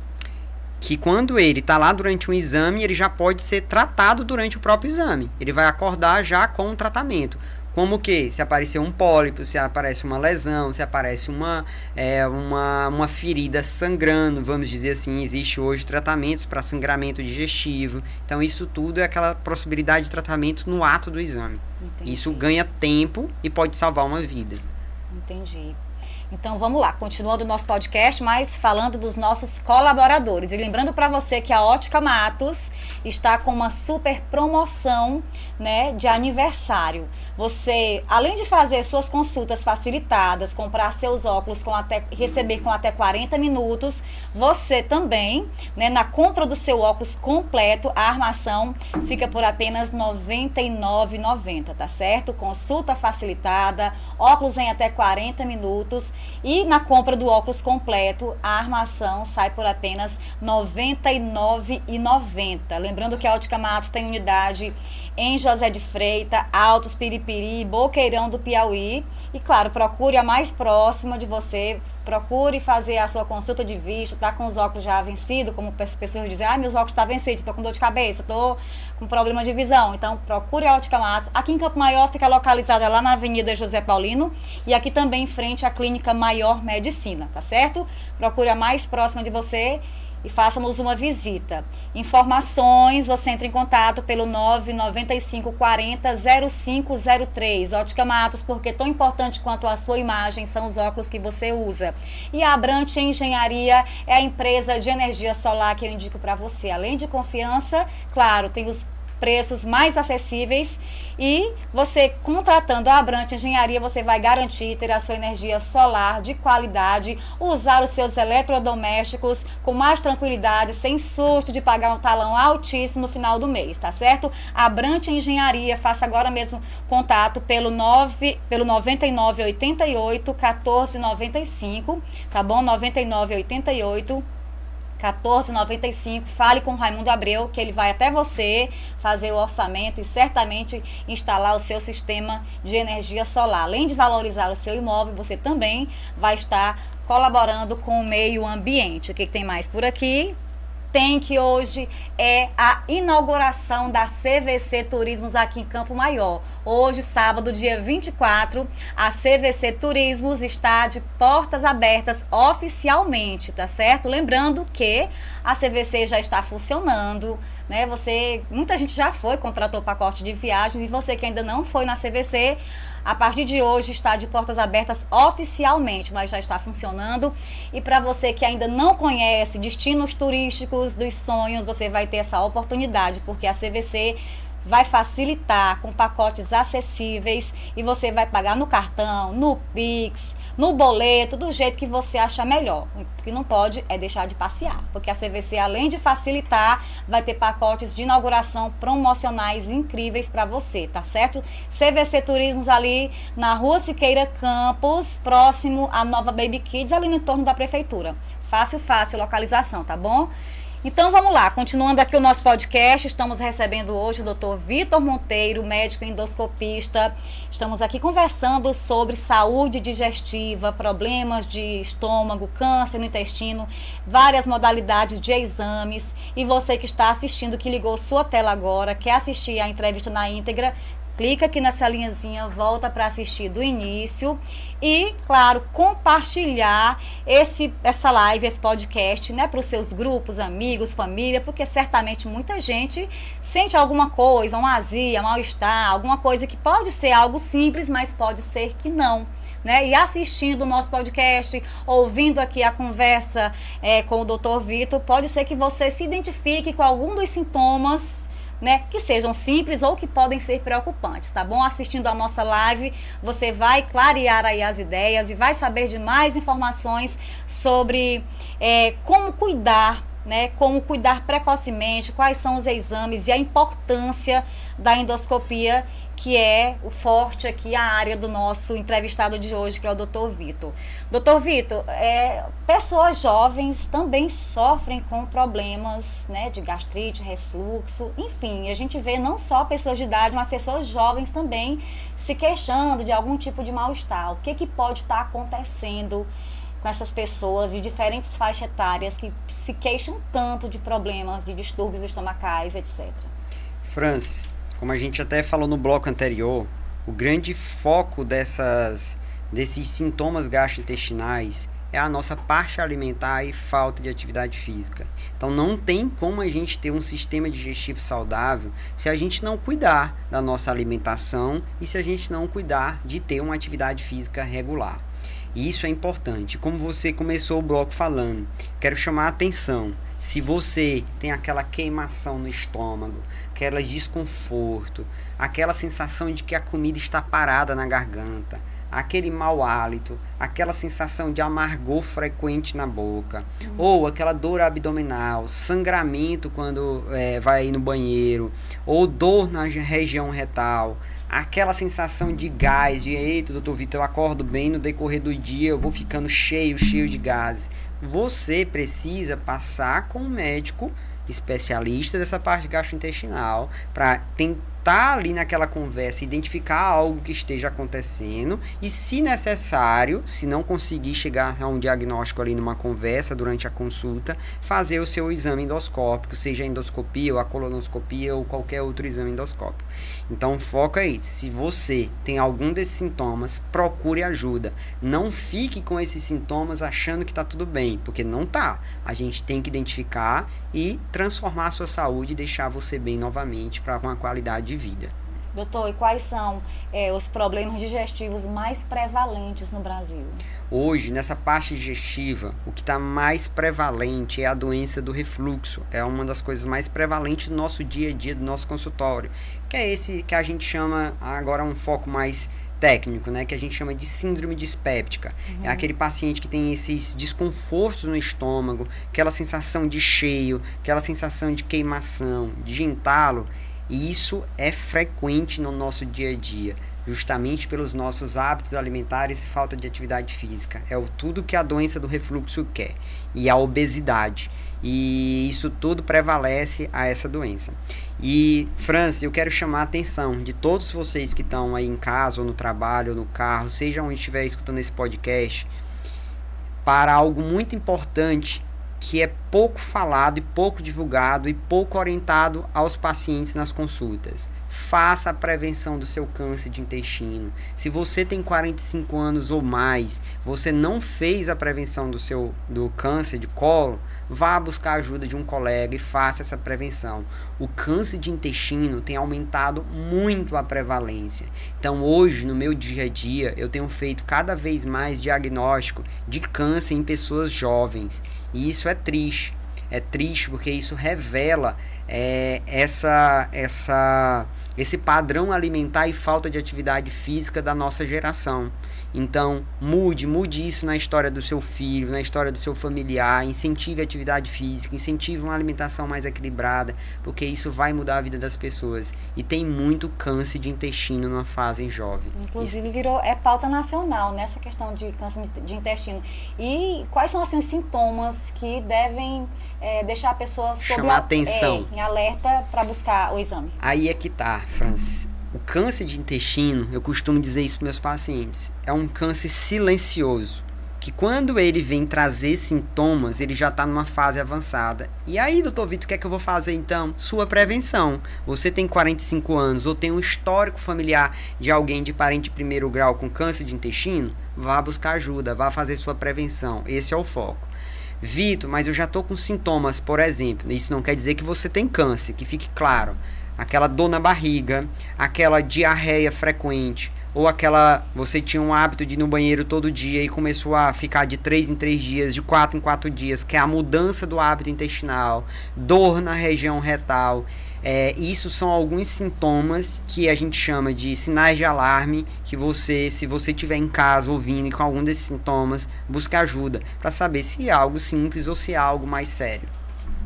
Que quando ele está lá durante um exame, ele já pode ser tratado durante o próprio exame. Ele vai acordar já com o tratamento. Como que? Se aparecer um pólipo, se aparece uma lesão, se aparece uma ferida sangrando, vamos dizer assim. Existe hoje tratamentos para sangramento digestivo. Então, isso tudo é aquela possibilidade de tratamento no ato do exame. Entendi. Isso ganha tempo e pode salvar uma vida. Entendi. Então vamos lá, continuando o nosso podcast, mas falando dos nossos colaboradores. E lembrando para você que a Ótica Matos está com uma super promoção, né, de aniversário. Você, além de fazer suas consultas facilitadas, comprar seus óculos receber com até 40 minutos, você também, né, na compra do seu óculos completo, a armação fica por apenas R$ 99,90, tá certo? Consulta facilitada, óculos em até 40 minutos. E na compra do óculos completo, a armação sai por apenas R$ 99,90. Lembrando que a Ótica Matos tem unidade em José de Freitas, Altos, Piripiri Mucupiri, Boqueirão do Piauí. E claro, procure a mais próxima de você, procure fazer a sua consulta de vista, tá com os óculos já vencidos, como as pessoas dizem, meus óculos estão vencidos, estou com dor de cabeça, estou com problema de visão. Então, procure a Ótica Matos. Aqui em Campo Maior fica localizada lá na Avenida José Paulino e aqui também em frente à Clínica Maior Medicina, tá certo? Procure a mais próxima de você e faça-nos uma visita. Informações, você entra em contato pelo 995 40 0503. Ótica Matos, porque tão importante quanto a sua imagem são os óculos que você usa. E a Abrante Engenharia é a empresa de energia solar que eu indico para você. Além de confiança, claro, tem os preços mais acessíveis e você contratando a Abrante Engenharia, você vai garantir ter a sua energia solar de qualidade, usar os seus eletrodomésticos com mais tranquilidade, sem susto de pagar um talão altíssimo no final do mês, tá certo? Abrante Engenharia, faça agora mesmo contato pelo 9988 1495, tá bom? 9988 1495, fale com o Raimundo Abreu, que ele vai até você fazer o orçamento e certamente instalar o seu sistema de energia solar. Além de valorizar o seu imóvel, você também vai estar colaborando com o meio ambiente. O que tem mais por aqui? Tem que hoje é a inauguração da CVC Turismos aqui em Campo Maior. Hoje, sábado, dia 24, a CVC Turismos está de portas abertas oficialmente, tá certo? Lembrando que a CVC já está funcionando, né? Muita gente já foi, contratou pacote de viagens, e você que ainda não foi na CVC, a partir de hoje está de portas abertas oficialmente, mas já está funcionando. E para você que ainda não conhece destinos turísticos dos sonhos, você vai ter essa oportunidade, porque a CVC vai facilitar com pacotes acessíveis e você vai pagar no cartão, no Pix, no boleto, do jeito que você achar melhor. O que não pode é deixar de passear, porque a CVC, além de facilitar, vai ter pacotes de inauguração promocionais incríveis para você, tá certo? CVC Turismos ali na Rua Siqueira Campos, próximo à Nova Baby Kids, ali no entorno da prefeitura. Fácil, localização, tá bom? Então vamos lá, continuando aqui o nosso podcast, estamos recebendo hoje o Dr. Vitor Monteiro, médico endoscopista. Estamos aqui conversando sobre saúde digestiva, problemas de estômago, câncer no intestino, várias modalidades de exames. E você que está assistindo, que ligou sua tela agora, quer assistir a entrevista na íntegra, clica aqui nessa linhazinha, volta para assistir do início e, claro, compartilhar essa live, esse podcast, né, para os seus grupos, amigos, família, porque certamente muita gente sente alguma coisa, uma azia, mal-estar, alguma coisa que pode ser algo simples, mas pode ser que não. Né? E assistindo o nosso podcast, ouvindo aqui a conversa com o Dr. Vitor, pode ser que você se identifique com algum dos sintomas, né, que sejam simples ou que podem ser preocupantes, tá bom? Assistindo a nossa live, você vai clarear aí as ideias e vai saber de mais informações sobre como cuidar, né, como cuidar precocemente, quais são os exames e a importância da endoscopia, que é o forte aqui, a área do nosso entrevistado de hoje, que é o Dr. Vitor. Dr. Vitor, pessoas jovens também sofrem com problemas, né, de gastrite, refluxo, enfim, a gente vê não só pessoas de idade, mas pessoas jovens também se queixando de algum tipo de mal-estar. O que pode estar acontecendo com essas pessoas de diferentes faixas etárias que se queixam tanto de problemas, de distúrbios estomacais, etc. Franci, como a gente até falou no bloco anterior, o grande foco desses sintomas gastrointestinais é a nossa parte alimentar e falta de atividade física. Então não tem como a gente ter um sistema digestivo saudável se a gente não cuidar da nossa alimentação e se a gente não cuidar de ter uma atividade física regular. E isso é importante. Como você começou o bloco falando, quero chamar a atenção. Se você tem aquela queimação no estômago, aquele desconforto, aquela sensação de que a comida está parada na garganta, aquele mau hálito, aquela sensação de amargor frequente na boca, ou aquela dor abdominal, sangramento quando vai no banheiro, ou dor na região retal, aquela sensação de gás, de eita, doutor Vitor, eu acordo bem no decorrer do dia, eu vou ficando cheio de gases. Você precisa passar com um médico especialista dessa parte gastrointestinal para tá ali naquela conversa, identificar algo que esteja acontecendo e, se necessário, se não conseguir chegar a um diagnóstico ali numa conversa durante a consulta, fazer o seu exame endoscópico, seja a endoscopia ou a colonoscopia ou qualquer outro exame endoscópico. Então, foca aí. Se você tem algum desses sintomas, procure ajuda. Não fique com esses sintomas achando que tá tudo bem, porque não tá. A gente tem que identificar e transformar a sua saúde e deixar você bem novamente para uma qualidade de vida. Doutor, e quais são os problemas digestivos mais prevalentes no Brasil? Hoje, nessa parte digestiva, o que está mais prevalente é a doença do refluxo. É uma das coisas mais prevalentes do nosso dia a dia, do nosso consultório. Que é esse que a gente chama, agora um foco mais técnico, né, que a gente chama de síndrome dispéptica. É aquele paciente que tem esses desconfortos no estômago, aquela sensação de cheio, aquela sensação de queimação, de entalo. E isso é frequente no nosso dia a dia, justamente pelos nossos hábitos alimentares e falta de atividade física. É tudo que a doença do refluxo quer. E a obesidade. E isso tudo prevalece a essa doença. E, Franci, eu quero chamar a atenção de todos vocês que estão aí em casa, ou no trabalho, ou no carro, seja onde estiver escutando esse podcast, para algo muito importante que é pouco falado e pouco divulgado e pouco orientado aos pacientes nas consultas. Faça a prevenção do seu câncer de intestino. Se você tem 45 anos ou mais, você não fez a prevenção do câncer de colo, vá buscar a ajuda de um colega e faça essa prevenção. O câncer de intestino tem aumentado muito a prevalência. Então hoje, no meu dia a dia, eu tenho feito cada vez mais diagnóstico de câncer em pessoas jovens. E isso é triste. É triste porque isso revela esse padrão alimentar e falta de atividade física da nossa geração. Então, mude isso na história do seu filho, na história do seu familiar, incentive a atividade física, incentive uma alimentação mais equilibrada, porque isso vai mudar a vida das pessoas. E tem muito câncer de intestino numa fase jovem. Inclusive virou pauta nacional nessa questão de câncer de intestino. E quais são assim os sintomas que devem deixar a pessoa chamar atenção, em alerta para buscar o exame? Aí é que tá, Francis. O câncer de intestino, eu costumo dizer isso para meus pacientes, é um câncer silencioso, que quando ele vem trazer sintomas, ele já está numa fase avançada. E aí, doutor Vitor, o que é que eu vou fazer então? Sua prevenção. Você tem 45 anos ou tem um histórico familiar de alguém de parente de primeiro grau com câncer de intestino? Vá buscar ajuda, vá fazer sua prevenção. Esse é o foco. Vitor, mas eu já estou com sintomas, por exemplo. Isso não quer dizer que você tem câncer, que fique claro. Aquela dor na barriga, aquela diarreia frequente, ou você tinha um hábito de ir no banheiro todo dia e começou a ficar de 3 em 3 dias, de 4 em 4 dias, que é a mudança do hábito intestinal, dor na região retal. Isso são alguns sintomas que a gente chama de sinais de alarme, que se você estiver em casa ouvindo e com algum desses sintomas, busque ajuda para saber se é algo simples ou se é algo mais sério.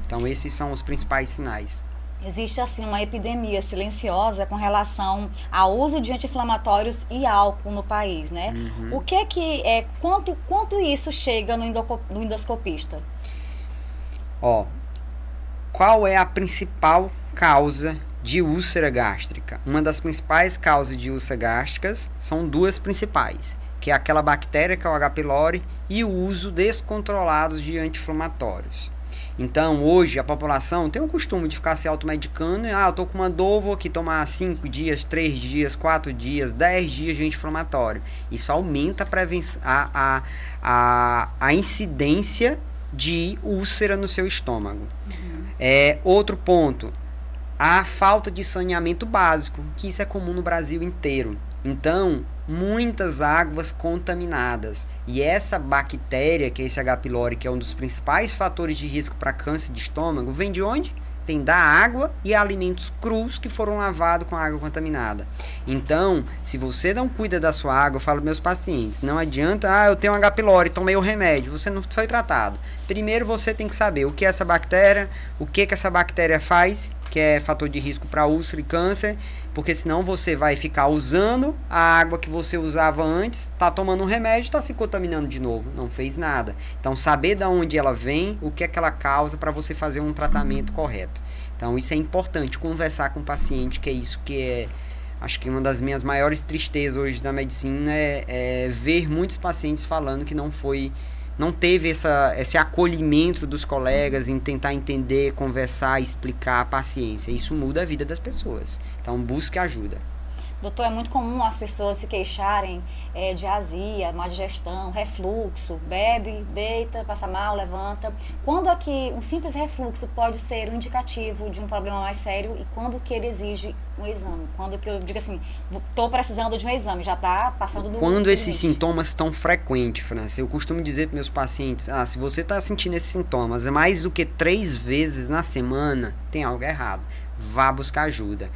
Então esses são os principais sinais. Existe assim uma epidemia silenciosa com relação ao uso de anti-inflamatórios e álcool no país, né? O que é quanto isso chega no endoscopista? Qual é a principal causa de úlcera gástrica? Uma das principais causas de úlcera gástricas são duas principais, que é aquela bactéria que é o H. pylori e o uso descontrolado de anti-inflamatórios. Então, hoje, a população tem o costume de ficar se automedicando. Eu tô com uma dor, vou aqui tomar 5 dias, 3 dias, 4 dias, 10 dias de anti-inflamatório. Isso aumenta a incidência de úlcera no seu estômago. Outro ponto, a falta de saneamento básico, que isso é comum no Brasil inteiro. Então, muitas águas contaminadas. E essa bactéria, que é esse H. pylori, que é um dos principais fatores de risco para câncer de estômago, vem de onde? Vem da água e alimentos crus que foram lavados com água contaminada. Então, se você não cuida da sua água, eu falo para meus pacientes, não adianta, eu tenho H. pylori, tomei o remédio, você não foi tratado. Primeiro você tem que saber o que é essa bactéria, o que essa bactéria faz, que é fator de risco para úlcera e câncer, porque senão você vai ficar usando a água que você usava antes, tá tomando um remédio, tá se contaminando de novo, não fez nada. Então saber de onde ela vem, o que é que ela causa para você fazer um tratamento correto. Então, isso é importante, conversar com o paciente, que é isso que é... Acho que uma das minhas maiores tristezas hoje na medicina é ver muitos pacientes falando que não teve esse acolhimento dos colegas em tentar entender, conversar, explicar a paciência. Isso muda a vida das pessoas. Então, busque ajuda. Doutor, é muito comum as pessoas se queixarem de azia, má digestão, refluxo, bebe, deita, passa mal, levanta. Quando é que um simples refluxo pode ser um indicativo de um problema mais sério e quando que ele exige um exame? Quando que eu digo assim, estou precisando de um exame, já está passando do Quando esses limite. sintomas estão frequentes, França, eu costumo dizer para meus pacientes, se você está sentindo esses sintomas mais do que 3 vezes na semana, tem algo errado. Vá buscar ajuda.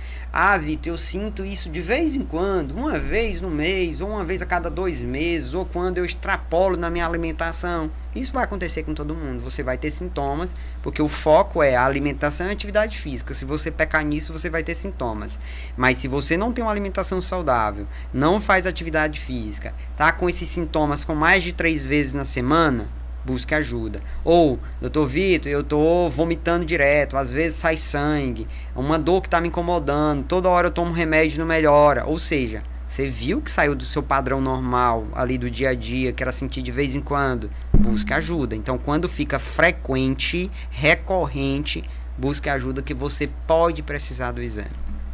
Vitor, eu sinto isso de vez em quando, uma vez no mês, ou uma vez a cada 2 meses, ou quando eu extrapolo na minha alimentação. Isso vai acontecer com todo mundo. Você vai ter sintomas, porque o foco é a alimentação e a atividade física. Se você pecar nisso, você vai ter sintomas. Mas se você não tem uma alimentação saudável, não faz atividade física, tá com esses sintomas com mais de 3 vezes na semana, busque ajuda. Ou, doutor Vitor, eu tô vomitando direto, às vezes sai sangue, uma dor que tá me incomodando, toda hora eu tomo remédio e não melhora. Ou seja, você viu que saiu do seu padrão normal, ali do dia a dia, que era sentir de vez em quando, busque ajuda. Então, quando fica frequente, recorrente, busque ajuda que você pode precisar do exame.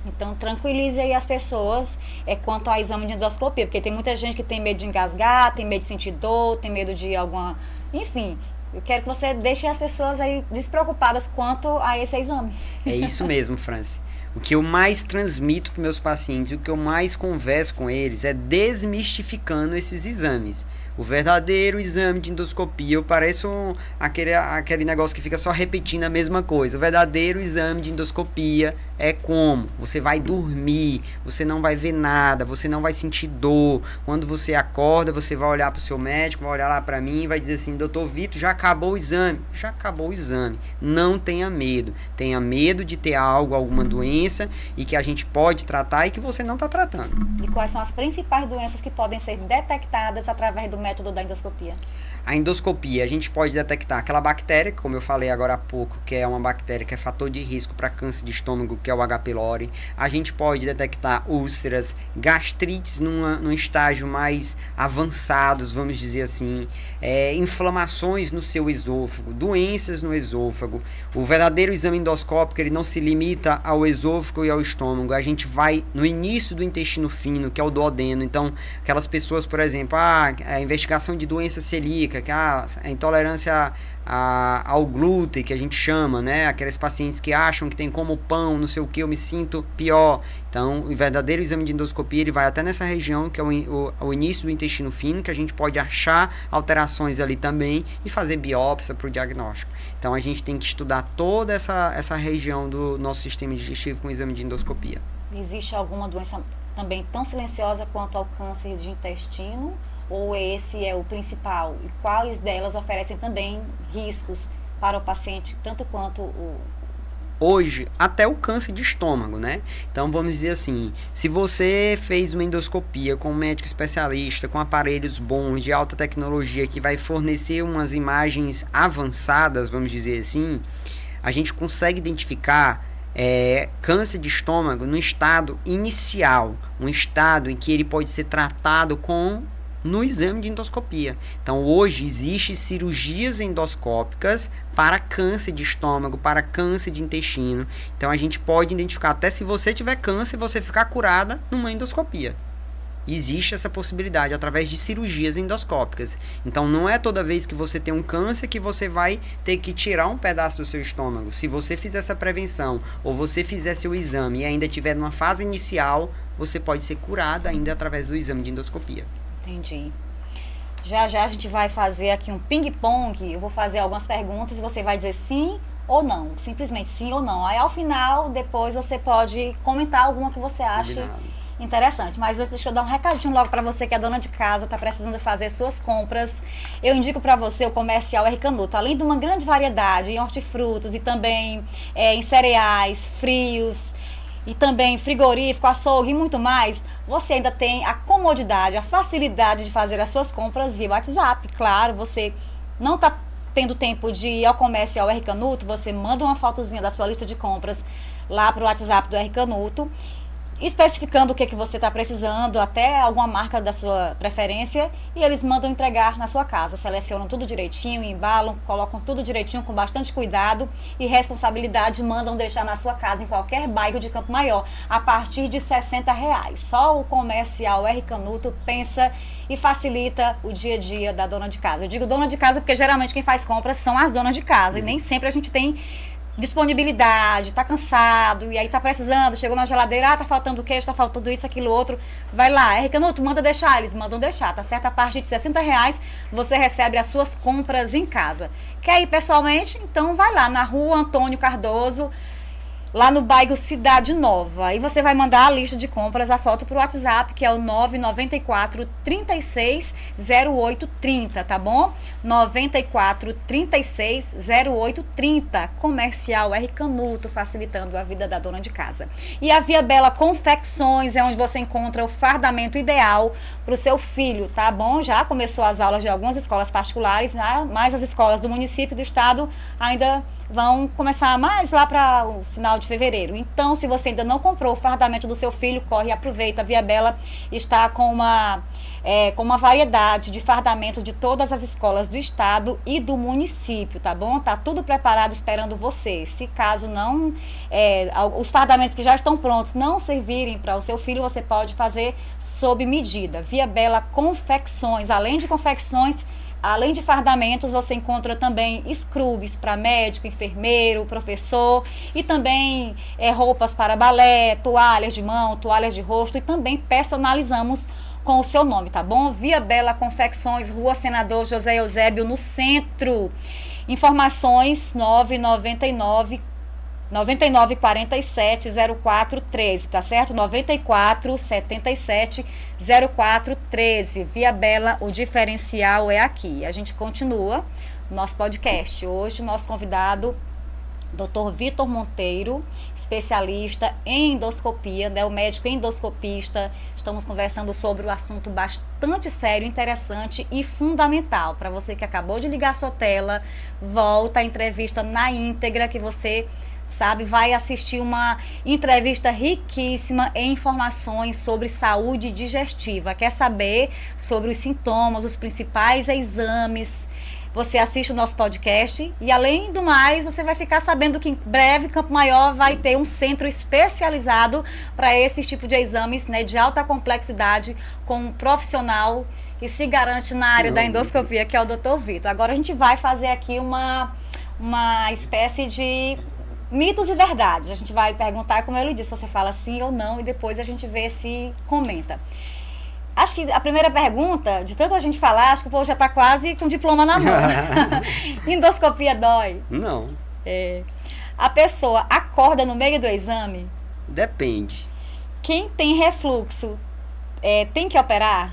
Então, tranquilize aí as pessoas quanto ao exame de endoscopia, porque tem muita gente que tem medo de engasgar, tem medo de sentir dor, tem medo de alguma... Enfim, eu quero que você deixe as pessoas aí despreocupadas quanto a esse exame. É isso mesmo, Franci. O que eu mais transmito para meus pacientes, o que eu mais converso com eles é desmistificando esses exames. O verdadeiro exame de endoscopia, eu pareço aquele negócio que fica só repetindo a mesma coisa. O verdadeiro exame de endoscopia é como? Você vai dormir, você não vai ver nada, você não vai sentir dor. Quando você acorda, você vai olhar para o seu médico, vai olhar lá para mim e vai dizer assim, doutor Vitor, já acabou o exame. Já acabou o exame. Não tenha medo. Tenha medo de ter alguma doença e que a gente pode tratar e que você não está tratando. E quais são as principais doenças que podem ser detectadas através do método da endoscopia? A endoscopia, a gente pode detectar aquela bactéria, como eu falei agora há pouco, que é uma bactéria que é fator de risco para câncer de estômago, que é o H. pylori. A gente pode detectar úlceras, gastrites num estágio mais avançados, vamos dizer assim, inflamações no seu esôfago, doenças no esôfago. O verdadeiro exame endoscópico, ele não se limita ao esôfago e ao estômago. A gente vai no início do intestino fino, que é o duodeno. Então, aquelas pessoas, por exemplo, a investigação de doença celíaca, que a intolerância ao glúten, que a gente chama, né? Aqueles pacientes que acham que tem como pão, não sei o que, eu me sinto pior. Então, o verdadeiro exame de endoscopia, ele vai até nessa região, que é o início do intestino fino, que a gente pode achar alterações ali também e fazer biópsia para o diagnóstico. Então, a gente tem que estudar toda essa região do nosso sistema digestivo com o exame de endoscopia. Existe alguma doença também tão silenciosa quanto ao câncer de intestino? Ou esse é o principal? E quais delas oferecem também riscos para o paciente, tanto quanto o... Hoje, até o câncer de estômago, né? Então, vamos dizer assim, se você fez uma endoscopia com um médico especialista, com aparelhos bons, de alta tecnologia, que vai fornecer umas imagens avançadas, vamos dizer assim, a gente consegue identificar câncer de estômago no estado inicial, um estado em que ele pode ser tratado no exame de endoscopia. Então, hoje existem cirurgias endoscópicas para câncer de estômago, para câncer de intestino. Então, a gente pode identificar, até se você tiver câncer, você ficar curada numa endoscopia. Existe essa possibilidade através de cirurgias endoscópicas. Então, não é toda vez que você tem um câncer que você vai ter que tirar um pedaço do seu estômago. Se você fizer essa prevenção ou você fizer seu exame e ainda estiver numa fase inicial, você pode ser curada ainda através do exame de endoscopia. Entendi. Já a gente vai fazer aqui um ping-pong. Eu vou fazer algumas perguntas e você vai dizer sim ou não. Simplesmente sim ou não. Aí, ao final, depois você pode comentar alguma que você ache interessante. Mas deixa eu dar um recadinho logo para você que é dona de casa, está precisando fazer suas compras. Eu indico para você o Comercial R. Canuto. Além de uma grande variedade em hortifrutos e também em cereais, frios, e também frigorífico, açougue e muito mais, você ainda tem a comodidade, a facilidade de fazer as suas compras via WhatsApp. Claro, você não está tendo tempo de ir ao comércio ao R Canuto, você manda uma fotozinha da sua lista de compras lá para o WhatsApp do R Canuto, especificando o que você está precisando, até alguma marca da sua preferência, e eles mandam entregar na sua casa. Selecionam tudo direitinho, embalam, colocam tudo direitinho, com bastante cuidado e responsabilidade, mandam deixar na sua casa, em qualquer bairro de Campo Maior, a partir de R$60. Só o comercial R Canuto pensa e facilita o dia a dia da dona de casa. Eu digo dona de casa porque geralmente quem faz compras são as donas de casa, e nem sempre a gente tem disponibilidade, tá cansado, e aí tá precisando, chegou na geladeira, tá faltando queijo, tá faltando isso, aquilo, outro, vai lá, R Canuto, manda deixar, eles mandam deixar, tá certo? A partir de R$60 você recebe as suas compras em casa. Quer ir pessoalmente? Então vai lá na Rua Antônio Cardoso, lá no bairro Cidade Nova. Aí você vai mandar a lista de compras, a foto pro WhatsApp, que é o 994 36 0830, tá bom? 94 36 0830. Comercial R Canuto, facilitando a vida da dona de casa. E a Via Bela Confecções é onde você encontra o fardamento ideal pro seu filho, tá bom? Já começou as aulas de algumas escolas particulares, né? Mas as escolas do município e do estado ainda vão começar mais lá para o final de fevereiro. Então, se você ainda não comprou o fardamento do seu filho, corre e aproveita. A Via Bela está com uma variedade de fardamento de todas as escolas do estado e do município, tá bom? Tá tudo preparado esperando você. Se caso não, os fardamentos que já estão prontos não servirem para o seu filho, você pode fazer sob medida. Via Bela Confecções, além de confecções, além de fardamentos, você encontra também scrubs para médico, enfermeiro, professor, e também roupas para balé, toalhas de mão, toalhas de rosto, e também personalizamos com o seu nome, tá bom? Via Bela Confecções, Rua Senador José Eusébio, no centro. Informações 999 9947 0413, tá certo? 94 77 0413. Via Bela, o diferencial é aqui. A gente continua nosso podcast. Hoje, nosso convidado, Dr. Vitor Monteiro, especialista em endoscopia, né, o médico endoscopista. Estamos conversando sobre um assunto bastante sério, interessante e fundamental. Para você que acabou de ligar sua tela, volta a entrevista na íntegra que você vai assistir uma entrevista riquíssima em informações sobre saúde digestiva. Quer saber sobre os sintomas, os principais exames? Você assiste o nosso podcast e, além do mais, você vai ficar sabendo que em breve Campo Maior vai ter um centro especializado para esse tipo de exames, né, de alta complexidade, com um profissional que se garante na área da endoscopia, que é o Dr. Vitor. Agora a gente vai fazer aqui uma espécie de mitos e verdades. A gente vai perguntar, como ele disse, você fala sim ou não, e depois a gente vê se comenta. Acho que a primeira pergunta, de tanto a gente falar, acho que o povo já está quase com o diploma na mão. Endoscopia dói? Não. A pessoa acorda no meio do exame? Depende. Quem tem refluxo tem que operar?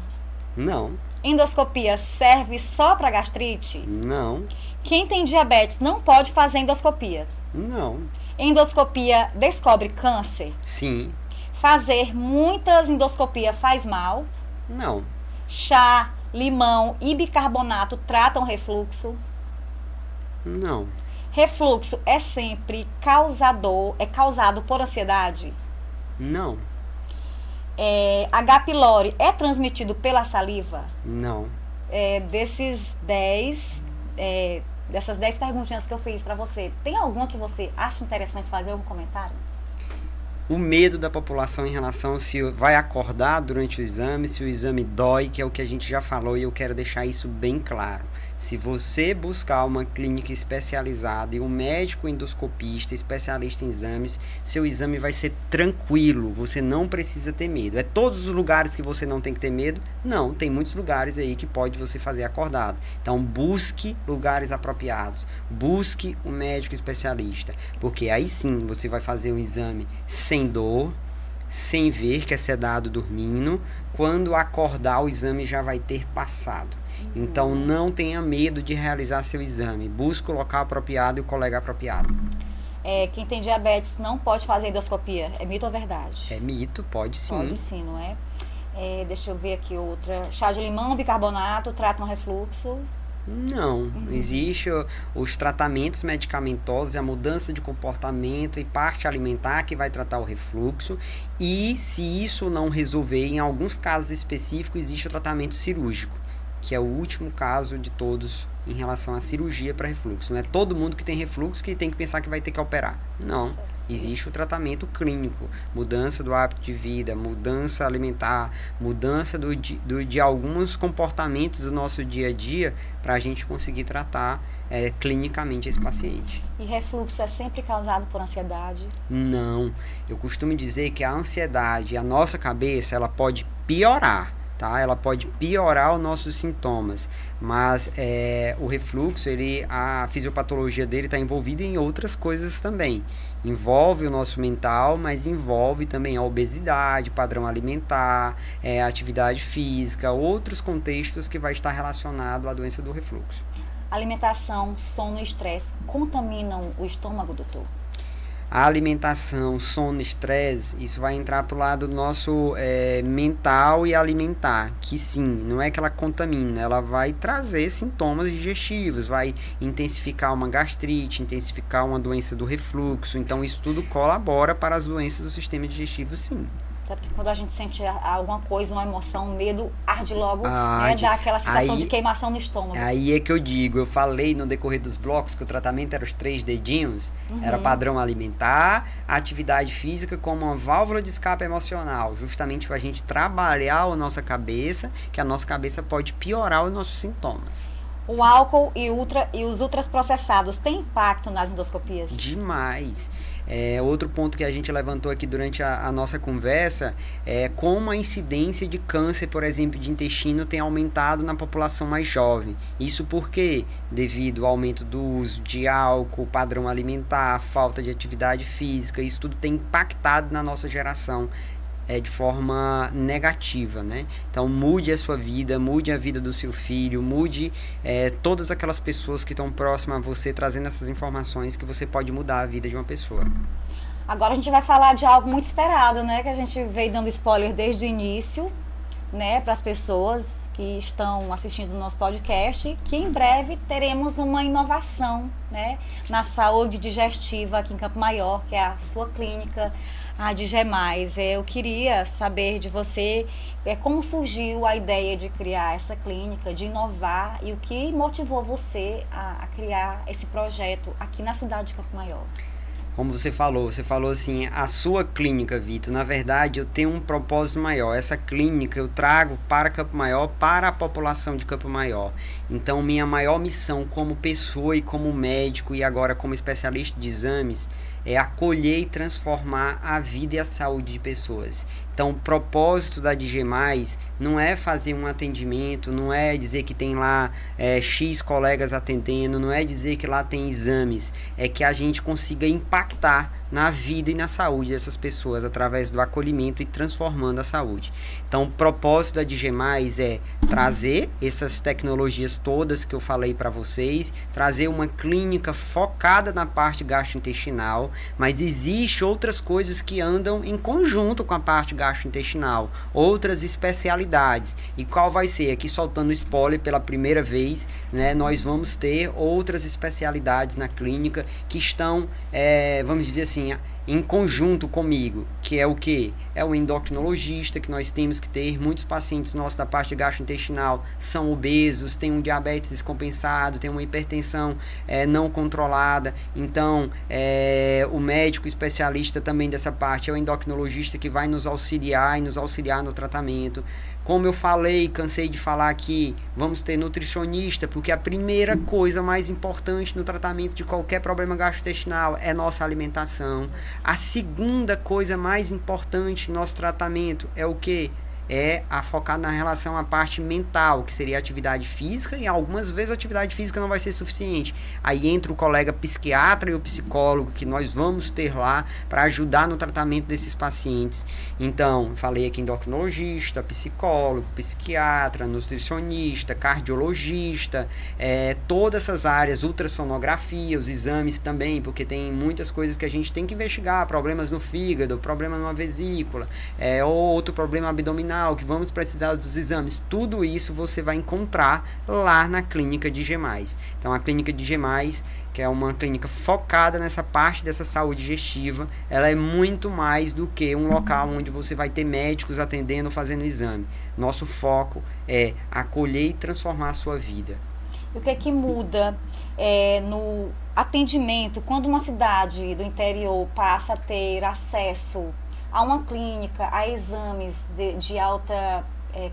Não. Endoscopia serve só para gastrite? Não. Quem tem diabetes não pode fazer endoscopia? Não. Endoscopia descobre câncer? Sim. Fazer muitas endoscopias faz mal? Não. Chá, limão e bicarbonato tratam refluxo? Não. Refluxo é sempre causado por ansiedade? Não. H. pylori é transmitido pela saliva? Não. Dessas 10 perguntinhas que eu fiz para você, tem alguma que você acha interessante fazer algum comentário? O medo da população em relação se vai acordar durante o exame, se o exame dói, que é o que a gente já falou, e eu quero deixar isso bem claro. Se você buscar uma clínica especializada e um médico endoscopista, especialista em exames, seu exame vai ser tranquilo, você não precisa ter medo. É todos os lugares que você não tem que ter medo? Não, tem muitos lugares aí que pode você fazer acordado. Então busque lugares apropriados, busque um médico especialista, porque aí sim você vai fazer um exame sem dor, sem ver que é sedado dormindo. Quando acordar, o exame já vai ter passado. Então não tenha medo de realizar seu exame. Busque o local apropriado e o colega apropriado. Quem tem diabetes não pode fazer endoscopia. É mito ou verdade? É mito, pode sim. Pode sim, não é? Deixa eu ver aqui outra. Chá de limão, bicarbonato, tratam refluxo? Não, existe os tratamentos medicamentosos, a mudança de comportamento e parte alimentar que vai tratar o refluxo, e se isso não resolver, em alguns casos específicos, existe o tratamento cirúrgico, que é o último caso de todos em relação à cirurgia para refluxo. Não é todo mundo que tem refluxo que tem que pensar que vai ter que operar. Não. Existe o tratamento clínico, mudança do hábito de vida, mudança alimentar, mudança de alguns comportamentos do nosso dia a dia para a gente conseguir tratar clinicamente esse paciente. E refluxo é sempre causado por ansiedade? Não. Eu costumo dizer que a ansiedade, a nossa cabeça, ela pode piorar. Tá? Ela pode piorar os nossos sintomas, mas o refluxo, a fisiopatologia dele está envolvida em outras coisas também. Envolve o nosso mental, mas envolve também a obesidade, padrão alimentar, atividade física, outros contextos que vai estar relacionado à doença do refluxo. Alimentação, sono e estresse contaminam o estômago, doutor? A alimentação, sono, estresse, isso vai entrar para o lado do nosso mental e alimentar, que sim, não é que ela contamina, ela vai trazer sintomas digestivos, vai intensificar uma gastrite, intensificar uma doença do refluxo, então isso tudo colabora para as doenças do sistema digestivo, sim. Porque quando a gente sente alguma coisa, uma emoção, um medo, arde logo, né? Dá aquela sensação de queimação no estômago. Aí é que eu digo, eu falei no decorrer dos blocos que o tratamento era os 3 dedinhos, era padrão alimentar, atividade física como uma válvula de escape emocional, justamente para a gente trabalhar a nossa cabeça, que a nossa cabeça pode piorar os nossos sintomas. O álcool e os ultraprocessados têm impacto nas endoscopias? Demais. Outro ponto que a gente levantou aqui durante a nossa conversa é como a incidência de câncer, por exemplo, de intestino tem aumentado na população mais jovem. Isso porque, devido ao aumento do uso de álcool, padrão alimentar, falta de atividade física, isso tudo tem impactado na nossa geração de forma negativa, né? Então mude a sua vida, mude a vida do seu filho, mude todas aquelas pessoas que estão próximas a você, trazendo essas informações que você pode mudar a vida de uma pessoa. Agora a gente vai falar de algo muito esperado, né? Que a gente veio dando spoiler desde o início, né? Para as pessoas que estão assistindo o nosso podcast, que em breve teremos uma inovação, né? Na saúde digestiva aqui em Campo Maior, que é a sua clínica, a DigeMais. Eu queria saber de você como surgiu a ideia de criar essa clínica, de inovar, e o que motivou você a criar esse projeto aqui na cidade de Campo Maior. Como você falou assim, a sua clínica, Vitor, na verdade eu tenho um propósito maior. Essa clínica eu trago para Campo Maior, para a população de Campo Maior. Então minha maior missão como pessoa e como médico e agora como especialista de exames é acolher e transformar a vida e a saúde de pessoas. Então o propósito da DigeMais não é fazer um atendimento, não é dizer que tem lá X colegas atendendo, não é dizer que lá tem exames, é que a gente consiga impactar na vida e na saúde dessas pessoas através do acolhimento e transformando a saúde. Então o propósito da DigeMais é trazer essas tecnologias todas que eu falei para vocês, trazer uma clínica focada na parte gastrointestinal, mas existe outras coisas que andam em conjunto com a parte gastrointestinal, outras especialidades. E qual vai ser? Aqui soltando spoiler pela primeira vez, né, nós vamos ter outras especialidades na clínica que estão, vamos dizer assim, em conjunto comigo, que é o que? É o endocrinologista, que nós temos que ter. Muitos pacientes nossos da parte gastrointestinal são obesos, tem um diabetes descompensado, tem uma hipertensão não controlada. Então, o médico especialista também dessa parte é o endocrinologista, que vai nos auxiliar e nos auxiliar no tratamento. Como eu falei, cansei de falar aqui, vamos ter nutricionista, porque a primeira coisa mais importante no tratamento de qualquer problema gastrointestinal é nossa alimentação. A segunda coisa mais importante no nosso tratamento é o quê? É a focar na relação à parte mental, que seria a atividade física, e algumas vezes a atividade física não vai ser suficiente. Aí entra o colega psiquiatra e o psicólogo, que nós vamos ter lá para ajudar no tratamento desses pacientes. Então, falei aqui endocrinologista, psicólogo, psiquiatra, nutricionista, cardiologista, todas essas áreas, ultrassonografia, os exames também, porque tem muitas coisas que a gente tem que investigar, problemas no fígado, problema numa vesícula, ou outro problema abdominal, abdominal, que vamos precisar dos exames, tudo isso você vai encontrar lá na clínica de G+. Então a clínica de G+, que é uma clínica focada nessa parte dessa saúde digestiva, ela é muito mais do que um local onde você vai ter médicos atendendo, fazendo exame. Nosso foco é acolher e transformar a sua vida. E o que é que muda no atendimento quando uma cidade do interior passa a ter acesso a uma clínica, a exames de alta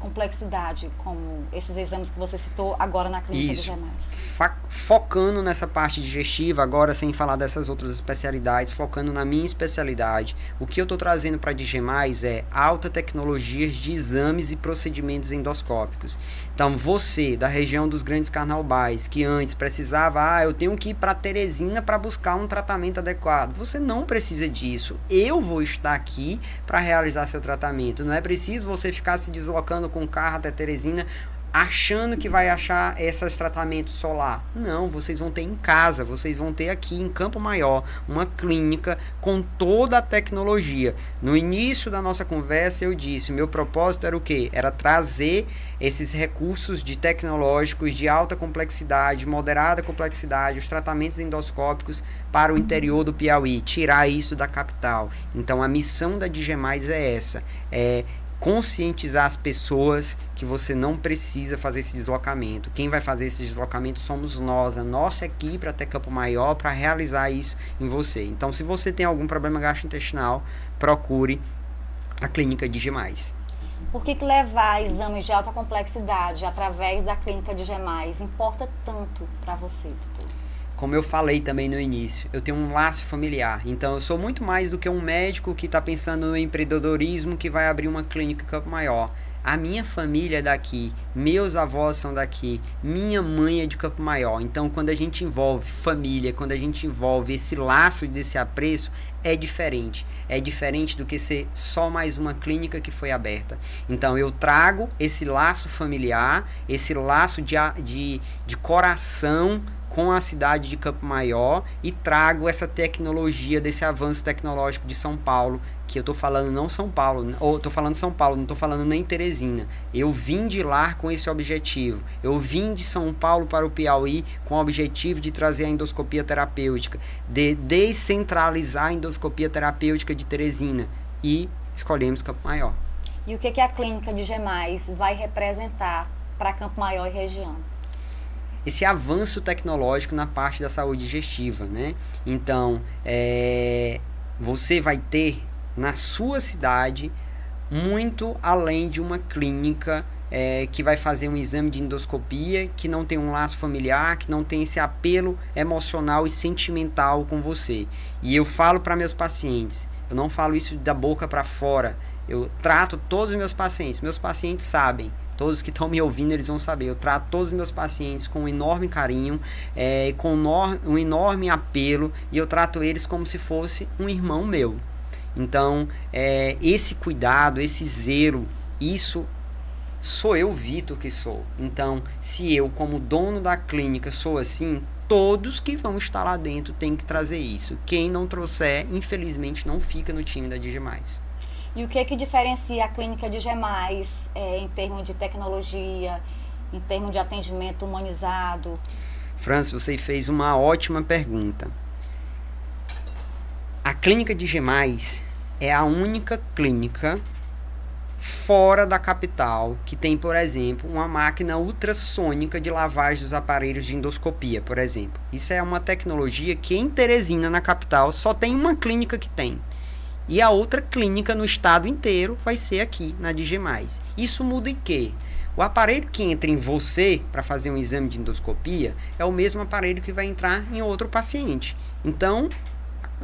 complexidade, como esses exames que você citou agora na clínica Isso. do G+. Focando nessa parte digestiva, agora sem falar dessas outras especialidades, focando na minha especialidade, o que eu estou trazendo para a G+ é alta tecnologias de exames e procedimentos endoscópicos. Então você, da região dos Grandes Carnaubais, que antes precisava, eu tenho que ir para Teresina para buscar um tratamento adequado. Você não precisa disso. Eu vou estar aqui para realizar seu tratamento. Não é preciso você ficar se deslocando com o carro até Teresina, achando que vai achar esses tratamentos solar. Não, vocês vão ter em casa, vocês vão ter aqui em Campo Maior uma clínica com toda a tecnologia. No início da nossa conversa eu disse, meu propósito era o quê? Era trazer esses recursos tecnológicos de alta complexidade, moderada complexidade, os tratamentos endoscópicos para o interior do Piauí, tirar isso da capital. Então a missão da DG+ é essa, conscientizar as pessoas que você não precisa fazer esse deslocamento. Quem vai fazer esse deslocamento somos nós, a nossa equipe até Campo Maior para realizar isso em você. Então, se você tem algum problema gastrointestinal, procure a clínica de G+. Por que levar exames de alta complexidade através da clínica de G+ importa tanto para você, doutor? Como eu falei também no início, eu tenho um laço familiar. Então, eu sou muito mais do que um médico que está pensando no empreendedorismo, que vai abrir uma clínica em Campo Maior. A minha família é daqui, meus avós são daqui, minha mãe é de Campo Maior. Então, quando a gente envolve família, quando a gente envolve esse laço desse apreço, é diferente. É diferente do que ser só mais uma clínica que foi aberta. Então, eu trago esse laço familiar, esse laço de coração com a cidade de Campo Maior e trago essa tecnologia desse avanço tecnológico de São Paulo, que eu tô falando não São Paulo, ou tô falando São Paulo, não tô falando nem Teresina. Eu vim de lá com esse objetivo. Eu vim de São Paulo para o Piauí com o objetivo de trazer a endoscopia terapêutica, de descentralizar a endoscopia terapêutica de Teresina e escolhemos Campo Maior. E o que a clínica de G+ vai representar para Campo Maior e região? Esse avanço tecnológico na parte da saúde digestiva, né? Então, você vai ter na sua cidade muito além de uma clínica que vai fazer um exame de endoscopia, que não tem um laço familiar, que não tem esse apelo emocional e sentimental com você. E eu falo para meus pacientes, eu não falo isso da boca para fora, eu trato todos os meus pacientes sabem. Todos que estão me ouvindo, eles vão saber. Eu trato todos os meus pacientes com um enorme carinho, com um enorme apelo, e eu trato eles como se fosse um irmão meu. Então, esse cuidado, esse zelo, isso sou eu, Vitor, que sou. Então, se eu, como dono da clínica, sou assim, todos que vão estar lá dentro têm que trazer isso. Quem não trouxer, infelizmente, não fica no time da DG+. E o que diferencia a clínica de G+, em termos de tecnologia, em termos de atendimento humanizado? Francis, você fez uma ótima pergunta. A clínica de G+, é a única clínica fora da capital que tem, por exemplo, uma máquina ultrassônica de lavagem dos aparelhos de endoscopia, por exemplo. Isso é uma tecnologia que em Teresina, na capital, só tem uma clínica que tem. E a outra clínica no estado inteiro vai ser aqui, na DG+. Isso muda em quê? O aparelho que entra em você para fazer um exame de endoscopia é o mesmo aparelho que vai entrar em outro paciente. Então,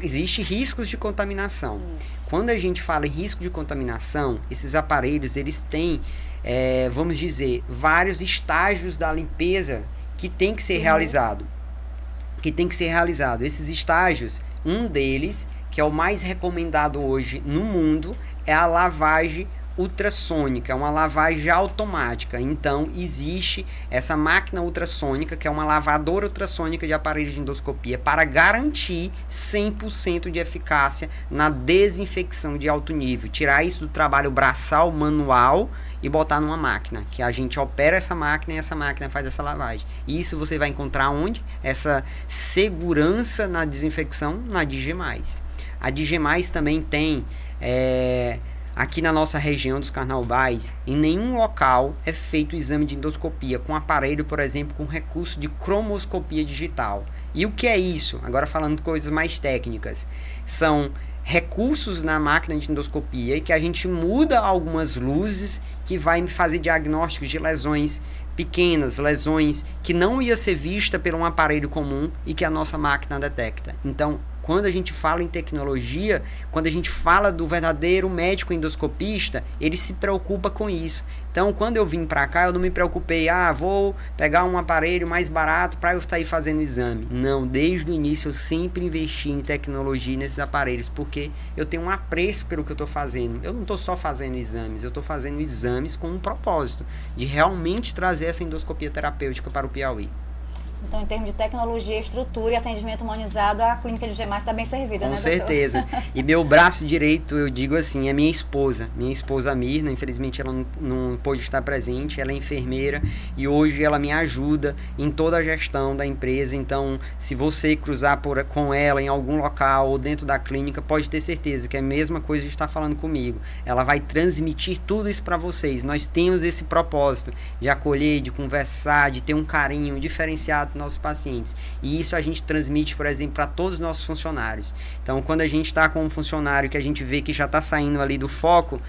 existe riscos de contaminação. Quando a gente fala em risco de contaminação, esses aparelhos, eles têm, vamos dizer, vários estágios da limpeza que tem que ser realizado. Esses estágios, um deles, que é o mais recomendado hoje no mundo, é a lavagem ultrassônica, é uma lavagem automática. Então, existe essa máquina ultrassônica, que é uma lavadora ultrassônica de aparelhos de endoscopia, para garantir 100% de eficácia na desinfecção de alto nível. Tirar isso do trabalho braçal, manual, e botar numa máquina, que a gente opera essa máquina e essa máquina faz essa lavagem. E isso você vai encontrar onde? Essa segurança na desinfecção na DG+. A DG+, também tem... aqui na nossa região dos Carnaubais, em nenhum local é feito o exame de endoscopia com aparelho, por exemplo, com recurso de cromoscopia digital. E o que é isso? Agora falando de coisas mais técnicas. São recursos na máquina de endoscopia que a gente muda algumas luzes que vai fazer diagnósticos de lesões pequenas, lesões que não ia ser vista por um aparelho comum e que a nossa máquina detecta. Então, quando a gente fala em tecnologia, quando a gente fala do verdadeiro médico endoscopista, ele se preocupa com isso. Então, quando eu vim para cá, eu não me preocupei, vou pegar um aparelho mais barato para eu sair fazendo exame. Não, desde o início eu sempre investi em tecnologia nesses aparelhos, porque eu tenho um apreço pelo que eu estou fazendo. Eu não estou só fazendo exames, eu estou fazendo exames com um propósito, de realmente trazer essa endoscopia terapêutica para o Piauí. Então, em termos de tecnologia, estrutura e atendimento humanizado, a clínica de DG+ está bem servida, né, doutor? Com certeza. E meu braço direito, eu digo assim, é minha esposa Mirna. Infelizmente, ela não pôde estar presente. Ela é enfermeira e hoje ela me ajuda em toda a gestão da empresa. Então, se você cruzar com ela em algum local ou dentro da clínica, pode ter certeza que é a mesma coisa de estar falando comigo. Ela vai transmitir tudo isso para vocês. Nós temos esse propósito de acolher, de conversar, de ter um carinho diferenciado nossos pacientes, e isso a gente transmite, por exemplo, para todos os nossos funcionários. Então, quando a gente está com um funcionário que a gente vê que já está saindo ali do foco,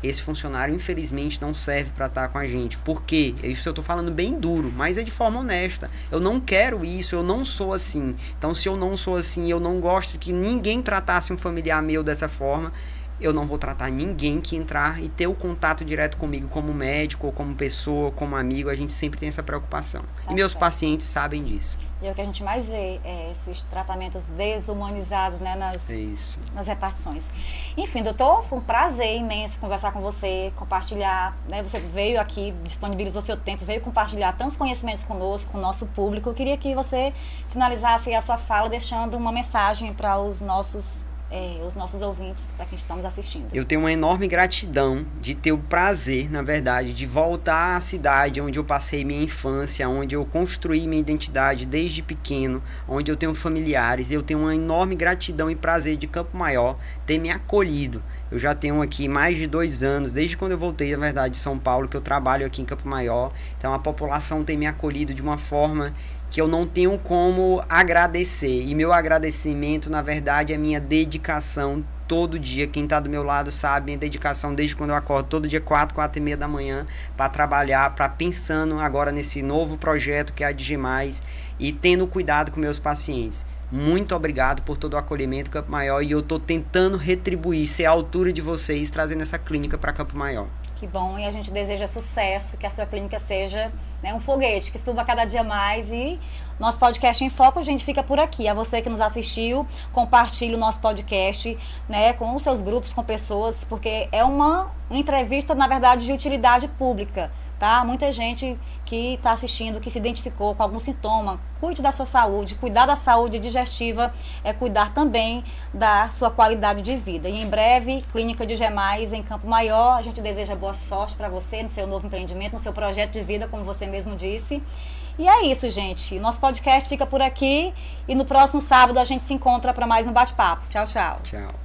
esse funcionário infelizmente não serve para estar com a gente. Por quê? Isso eu estou falando bem duro, mas é de forma honesta. Eu não quero isso, eu não sou assim. Então, se eu não sou assim, eu não gosto que ninguém tratasse um familiar meu dessa forma, eu não vou tratar ninguém que entrar e ter o contato direto comigo como médico, ou como pessoa, como amigo. A gente sempre tem essa preocupação. E meus pacientes sabem disso. E é o que a gente mais vê, esses tratamentos desumanizados, né, nas repartições. Enfim, doutor, foi um prazer imenso conversar com você, compartilhar, né, você veio aqui, disponibilizou seu tempo, veio compartilhar tantos conhecimentos conosco, com o nosso público. Eu queria que você finalizasse a sua fala deixando uma mensagem para os nossos ouvintes, para quem estamos assistindo. Eu tenho uma enorme gratidão de ter o prazer, na verdade, de voltar à cidade onde eu passei minha infância, onde eu construí minha identidade desde pequeno, onde eu tenho familiares. Eu tenho uma enorme gratidão e prazer de Campo Maior ter me acolhido. Eu já tenho aqui mais de 2 anos, desde quando eu voltei, na verdade, de São Paulo, que eu trabalho aqui em Campo Maior. Então a população tem me acolhido de uma forma que eu não tenho como agradecer. E meu agradecimento, na verdade, é minha dedicação todo dia. Quem está do meu lado sabe, minha dedicação desde quando eu acordo, todo dia 4h30 da manhã, para trabalhar, para pensando agora nesse novo projeto que é a DG+, e tendo cuidado com meus pacientes. Muito obrigado por todo o acolhimento, Campo Maior, e eu estou tentando retribuir, ser à altura de vocês, trazendo essa clínica para Campo Maior. Que bom, e a gente deseja sucesso, que a sua clínica seja, né, um foguete, que suba cada dia mais. E nosso podcast em Foco, a gente fica por aqui. A você que nos assistiu, compartilhe o nosso podcast, né, com os seus grupos, com pessoas, porque é uma entrevista, na verdade, de utilidade pública. Tá? Muita gente que está assistindo, que se identificou com algum sintoma, cuide da sua saúde. Cuidar da saúde digestiva é cuidar também da sua qualidade de vida. E em breve, Clínica DG+, em Campo Maior. A gente deseja boa sorte para você no seu novo empreendimento, no seu projeto de vida, como você mesmo disse. E é isso, gente. Nosso podcast fica por aqui e no próximo sábado a gente se encontra para mais um bate-papo. Tchau, tchau. Tchau.